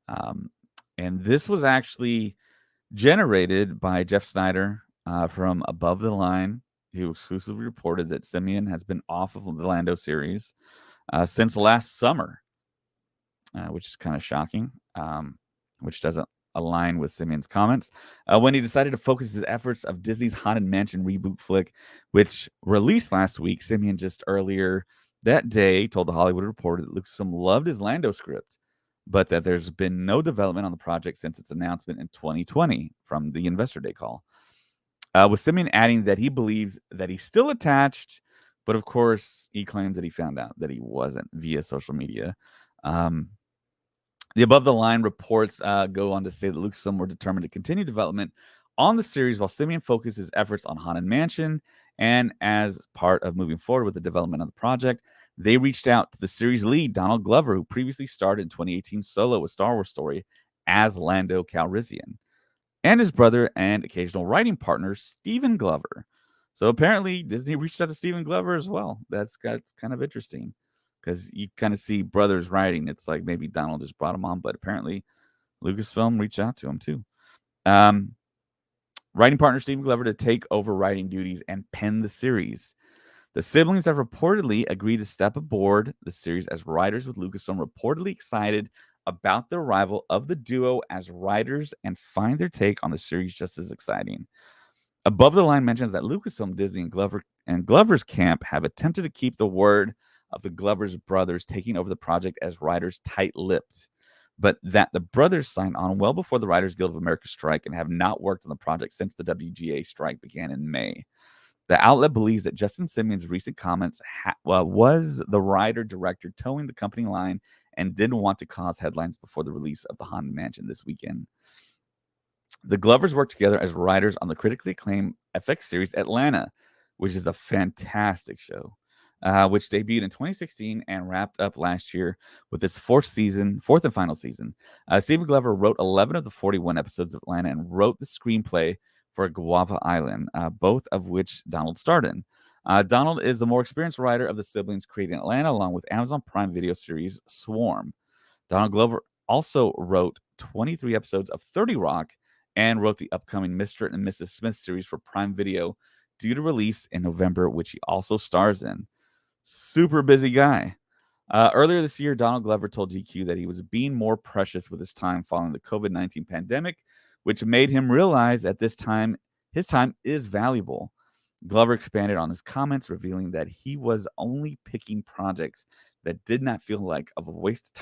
Um, and this was actually generated by Jeff Snyder from Above the Line, who exclusively reported that Simeon has been off of the Lando series since last summer, which is kind of shocking, which doesn't align with Simeon's comments. When he decided to focus his efforts of Disney's Haunted Mansion reboot flick, which released last week, Simeon just earlier that day told The Hollywood Reporter that Lucasfilm loved his Lando script, but that there's been no development on the project since its announcement in 2020 from the Investor Day call. With Simeon adding that he believes that he's still attached, but of course he claims that he found out that he wasn't via social media. The Above the Line reports go on to say that Lucasfilm were determined to continue development on the series while Simeon focused his efforts on Haunted Mansion. And as part of moving forward with the development of the project, they reached out to the series lead, Donald Glover, who previously starred in 2018 Solo: A Star Wars Story as Lando Calrissian, and his brother and occasional writing partner, Stephen Glover. So apparently Disney reached out to Stephen Glover as well. That's kind of interesting, because you kind of see brothers writing. It's like maybe Donald just brought him on, but apparently Lucasfilm reached out to him too. Um, Writing partner Stephen Glover to take over writing duties and pen the series. The siblings have reportedly agreed to step aboard the series as writers, with Lucasfilm reportedly excited about the arrival of the duo as writers and find their take on the series just as exciting. Above the Line mentions that Lucasfilm, Disney, and Glover's camp have attempted to keep the word of the Glover's brothers taking over the project as writers tight-lipped. but that the brothers signed on well before the Writers Guild of America strike and have not worked on the project since the WGA strike began in May. The outlet believes that Justin Simeon's recent comments was the writer-director towing the company line and didn't want to cause headlines before the release of the Haunted Mansion this weekend. The Glovers worked together as writers on the critically acclaimed FX series Atlanta, which is a fantastic show, which debuted in 2016 and wrapped up last year with its fourth and final season. Stephen Glover wrote 11 of the 41 episodes of Atlanta and wrote the screenplay for Guava Island, both of which Donald starred in. Donald is the more experienced writer of the siblings creating Atlanta, along with Amazon Prime Video series Swarm. Donald Glover also wrote 23 episodes of 30 Rock and wrote the upcoming Mr. and Mrs. Smith series for Prime Video, due to release in November, which he also stars in. Super busy guy. Earlier this year, Donald Glover told GQ that he was being more precious with his time following the COVID-19 pandemic, which made him realize at this time his time is valuable. Glover expanded on his comments, revealing that he was only picking projects that did not feel like a waste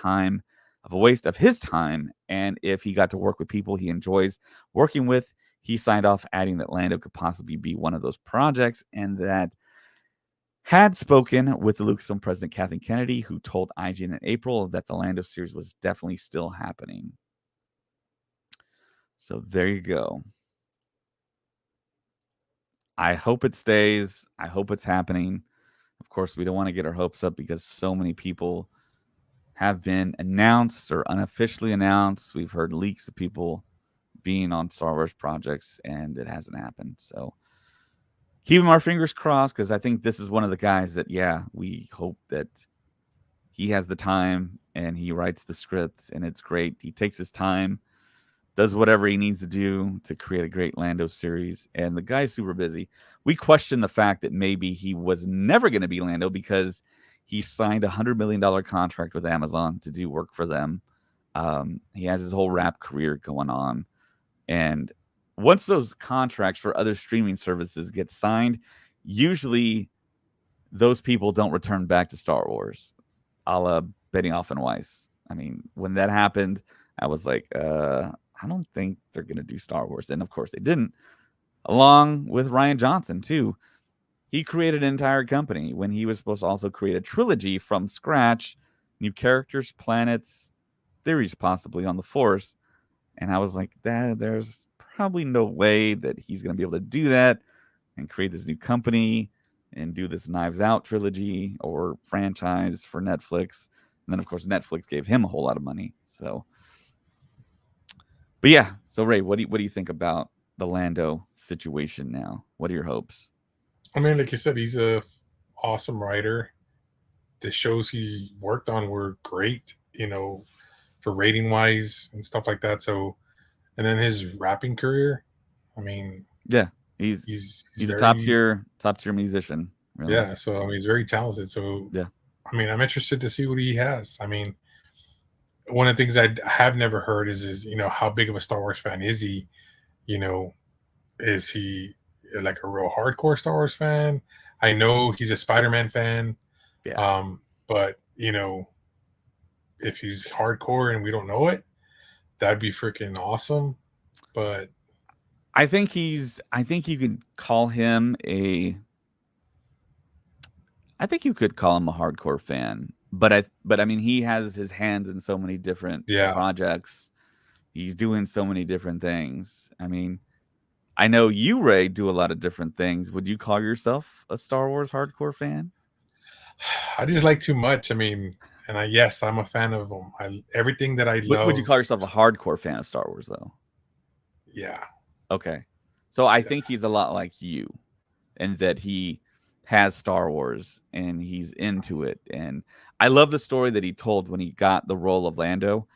of his time, and if he got to work with people he enjoys working with, he signed off, adding that Lando could possibly be one of those projects, and that had spoken with the Lucasfilm president Kathleen Kennedy, who told IGN in April that the Lando series was definitely still happening. So there you go. I hope it stays. I hope it's happening. Of course, we don't want to get our hopes up because so many people have been announced or unofficially announced. We've heard leaks of people being on Star Wars projects, and it hasn't happened. So keeping our fingers crossed, because I think this is one of the guys that, we hope that he has the time and he writes the script, and it's great. He takes his time, does whatever he needs to do to create a great Lando series, and the guy's super busy. We question the fact that maybe he was never going to be Lando because he signed a $100 million contract with Amazon to do work for them. He has his whole rap career going on. And once those contracts for other streaming services get signed, usually those people don't return back to Star Wars, a la Benioff and Weiss. I mean, when that happened, I was like, I don't think they're going to do Star Wars. And of course they didn't. Along with Rian Johnson, too. He created an entire company when he was supposed to also create a trilogy from scratch, new characters, planets, theories possibly on the Force. And I was like, there's probably no way that he's going to be able to do that and create this new company and do this Knives Out trilogy or franchise for Netflix. And then, of course, Netflix gave him a whole lot of money. So, but yeah. So, Ray, what do you think about the Lando situation now? What are your hopes? I mean, like you said, he's a awesome writer. The shows he worked on were great, for rating wise and stuff like that. So, and then his rapping career, I mean, yeah, he's a top tier musician. Really. Yeah, so I mean, he's very talented. So yeah, I mean, I'm interested to see what he has. I mean, one of the things I have never heard is how big of a Star Wars fan is he? Is he like a real hardcore Star Wars fan? I know he's a Spider-Man fan. Yeah. But if he's hardcore and we don't know it, that'd be freaking awesome. But I think you could call him a hardcore fan. But I mean, he has his hands in so many different projects. He's doing so many different things. I mean, I know you, Ray, do a lot of different things. Would you call yourself a Star Wars hardcore fan? I just like too much. I mean, and I'm a fan of them. Everything that I love. Would you call yourself a hardcore fan of Star Wars, though? Yeah. Okay. So I think he's a lot like you, in that he has Star Wars and he's into it. And I love the story that he told when he got the role of Lando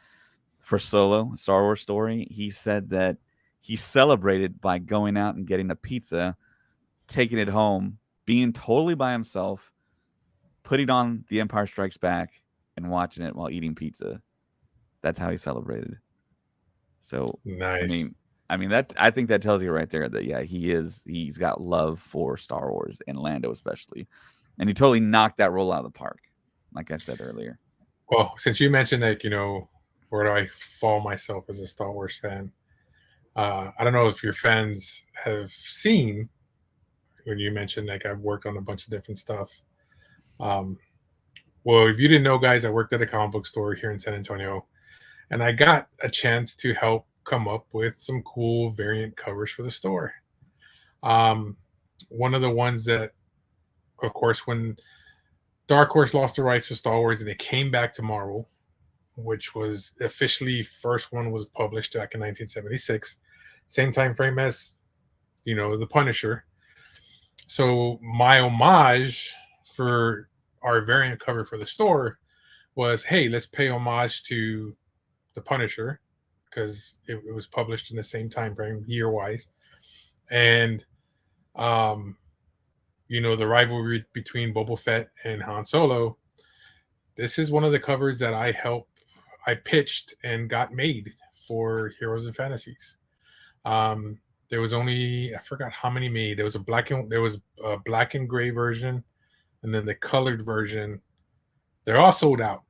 for Solo, Star Wars story. He said that he celebrated by going out and getting a pizza, taking it home, being totally by himself, putting on The Empire Strikes Back, and watching it while eating pizza. That's how he celebrated. So nice. I mean that I think that tells you right there that he's got love for Star Wars and Lando especially, and he totally knocked that role out of the park, like I said earlier. Well, since you mentioned where do I fall myself as a Star Wars fan? I don't know if your fans have seen when you mentioned like I've worked on a bunch of different stuff. Um, well, if you didn't know, guys, I worked at a comic book store here in San Antonio, and I got a chance to help come up with some cool variant covers for the store. Um, One of the ones that, of course, when Dark Horse lost the rights to Star Wars and it came back to Marvel, which was officially first one was published back in 1976, same time frame as the Punisher. So my homage for our variant cover for the store was, hey, let's pay homage to the Punisher because it was published in the same time frame year wise, and um, the rivalry between Boba Fett and Han Solo. This is one of the covers that I pitched and got made for Heroes and Fantasies. Um, there was only, I forgot how many made. There was a black and gray version, and then the colored version. They're all sold out.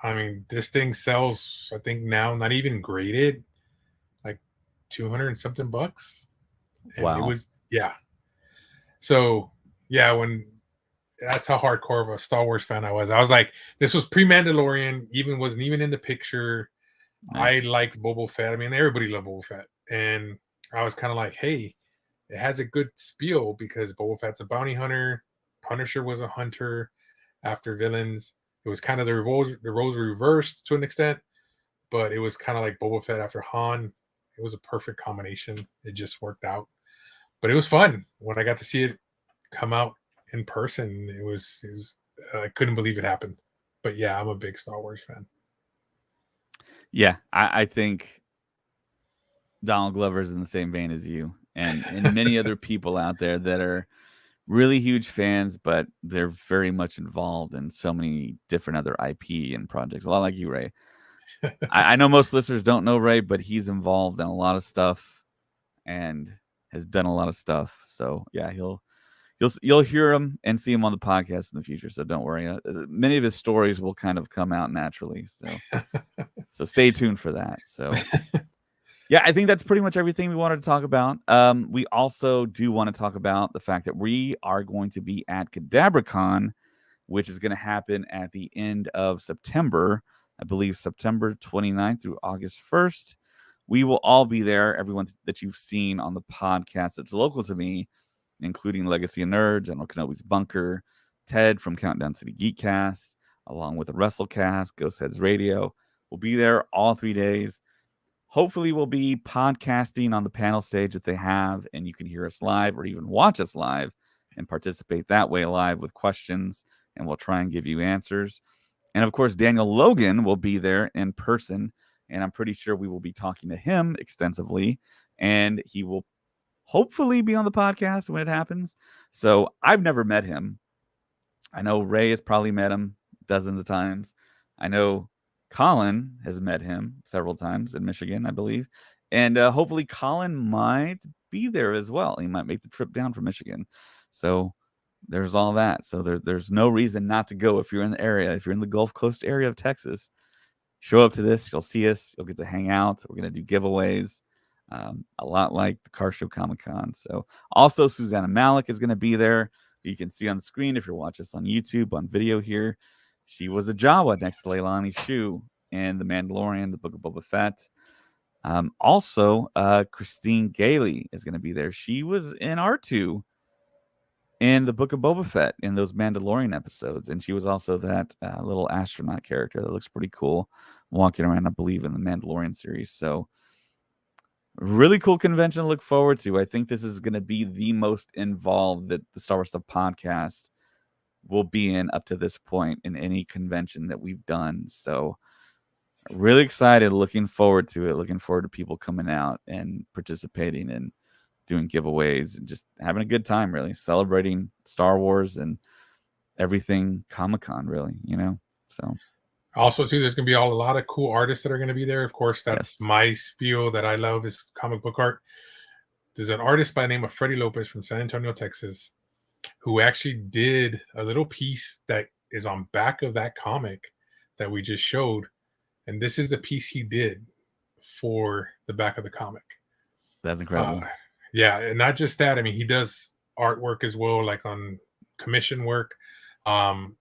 I mean, this thing sells, I think now, not even graded, like 200 and something bucks. And it Wow. was, yeah. So, yeah, that's how hardcore of a Star Wars fan I was. I was like, this was pre-Mandalorian, wasn't even in the picture. I Nice. liked Boba Fett. I mean, everybody loved Boba Fett. And I was kind of like, hey, it has a good spiel because Boba Fett's a bounty hunter. Punisher was a hunter after villains. It was kind of the roles reversed to an extent, but it was kind of like Boba Fett after Han. It was a perfect combination. It just worked out. But it was fun when I got to see it come out in person. It was I couldn't believe it happened. But yeah, I'm a big Star Wars fan. Yeah, I think Donald Glover's in the same vein as you, and many other people out there that are really huge fans, but they're very much involved in so many different other IP and projects. A lot like you, Ray. I know most listeners don't know Ray, but he's involved in a lot of stuff and has done a lot of stuff. So yeah, you'll hear him and see him on the podcast in the future. So don't worry. Many of his stories will kind of come out naturally. So stay tuned for that. So yeah, I think that's pretty much everything we wanted to talk about. We also do want to talk about the fact that we are going to be at CadabraCon, which is going to happen at the end of September. I believe September 29th through August 1st. We will all be there. Everyone that you've seen on the podcast that's local to me, including Legacy of Nerds, General Kenobi's Bunker, Ted from Countdown City Geekcast, along with the WrestleCast, Ghost Heads Radio. We'll be there all 3 days. Hopefully, we'll be podcasting on the panel stage that they have, and you can hear us live or even watch us live and participate that way live with questions, and we'll try and give you answers. And of course, Daniel Logan will be there in person, and I'm pretty sure we will be talking to him extensively, and he will hopefully be on the podcast when it happens. So I've never met him. I know Ray has probably met him dozens of times. I know Colin has met him several times in Michigan, I believe. And hopefully Colin might be there as well. He might make the trip down from Michigan. So there's all that. So there's no reason not to go if you're in the area. If you're in the Gulf Coast area of Texas, show up to this. You'll see us. You'll get to hang out. We're going to do giveaways. A lot like the Car Show Comic Con. So also Susanna Malik is going to be there. You can see on the screen if you're watching us on YouTube on video here. She was a Jawa next to Leilani Shu in The Mandalorian, The Book of Boba Fett. Also, Christine Gailey is going to be there. She was in R2 in The Book of Boba Fett in those Mandalorian episodes. And she was also that little astronaut character that looks pretty cool walking around, I believe, in the Mandalorian series. So really cool convention to look forward to. I think this is going to be the most involved that the Star Wars Stuff podcast will be in up to this point in any convention that we've done. So really excited, looking forward to it, looking forward to people coming out and participating and doing giveaways and just having a good time, really celebrating Star Wars and everything Comic-Con, really, so Also, too, there's going to be a lot of cool artists that are going to be there. Of course, that's yes. my spiel that I love is comic book art. There's an artist by the name of Freddie Lopez from San Antonio, Texas, who actually did a little piece that is on back of that comic that we just showed. and this is the piece he did for the back of the comic. That's Uh, incredible. yeah, and not just that. I mean, he does artwork as well, like on commission work. Um,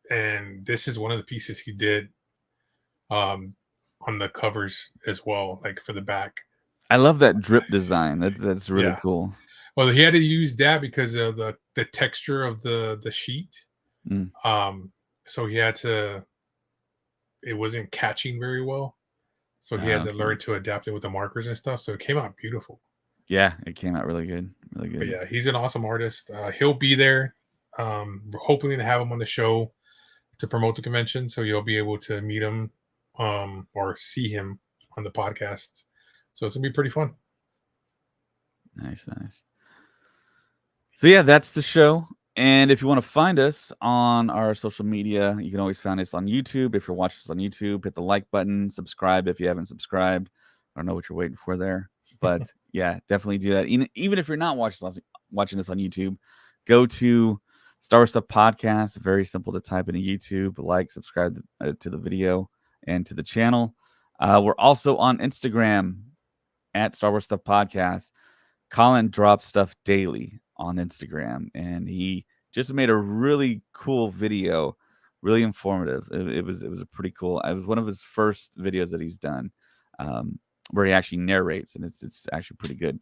and this is one of the pieces he did um, on the covers as well, like for the back. I love that drip design. That's really Yeah. cool. Well, he had to use that because of the texture of the sheet. Mm. Um, so he had to. It wasn't catching very well, so he had to Okay. learn to adapt it with the markers and stuff. So it came out beautiful. Yeah, it came out really good. Really But good. yeah, he's an awesome artist. He'll be there. We're hoping to have him on the show to promote the convention, so you'll be able to meet him or see him on the podcast. So it's gonna be pretty fun. Nice, nice. So yeah, that's the show. And if you want to find us on our social media, you can always find us on YouTube. If you're watching us on YouTube, hit the like button, subscribe if you haven't subscribed. I don't know what you're waiting for there, but yeah, definitely do that. Even if you're not watching us on YouTube, go to Star Wars Stuff Podcast. Very simple to type into YouTube, like, subscribe to the video and to the channel. We're also on Instagram at Star Wars Stuff Podcast. Colin drops stuff daily on Instagram, and he just made a really cool video, really informative. It was a pretty cool. It was one of his first videos that he's done, where he actually narrates, and it's actually pretty good.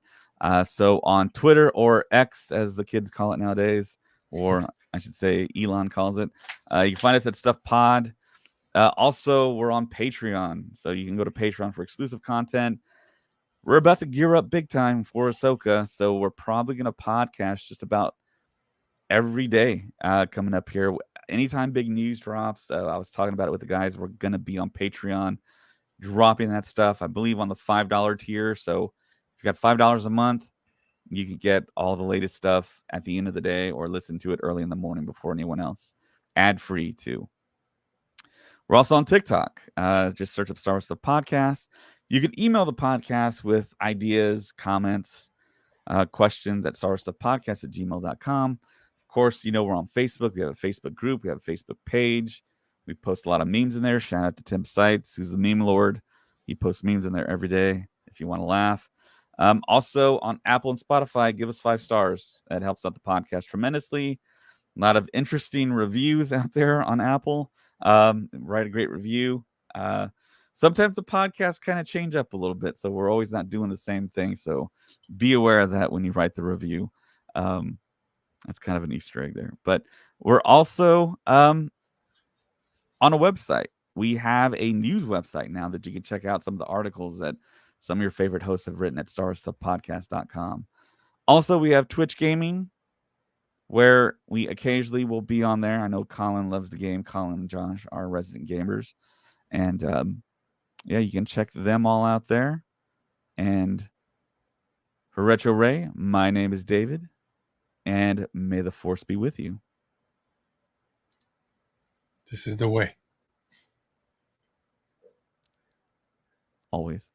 So on Twitter, or X as the kids call it nowadays, or I should say Elon calls it, you can find us at Stuff Pod. Also, we're on Patreon, so you can go to Patreon for exclusive content. We're about to gear up big time for Ahsoka, so we're probably going to podcast just about every day coming up here. Anytime big news drops, I was talking about it with the guys. We're going to be on Patreon dropping that stuff, I believe, on the $5 tier. So if you got $5 a month, you can get all the latest stuff at the end of the day, or listen to it early in the morning before anyone else. Ad free, too. We're also on TikTok. Just search up Star Wars Stuff Podcast. You can email the podcast with ideas, comments, questions at starwarstuffpodcast@gmail.com. Of course, we're on Facebook. We have a Facebook group. We have a Facebook page. We post a lot of memes in there. Shout out to Tim Seitz, who's the meme lord. He posts memes in there every day if you want to laugh. Also on Apple and Spotify, give us 5 stars. That helps out the podcast tremendously. A lot of interesting reviews out there on Apple. Write a great review. Sometimes the podcasts kind of change up a little bit, so we're always not doing the same thing. So be aware of that when you write the review. That's kind of an Easter egg there. But we're also on a website. We have a news website now that you can check out some of the articles that some of your favorite hosts have written at starstuffpodcast.com. Also, we have Twitch Gaming, where we occasionally will be on there. I know Colin loves the game. Colin and Josh are resident gamers. And yeah, you can check them all out there. And for Retro Ray, my name is David, and may the Force be with you. This is the way. Always.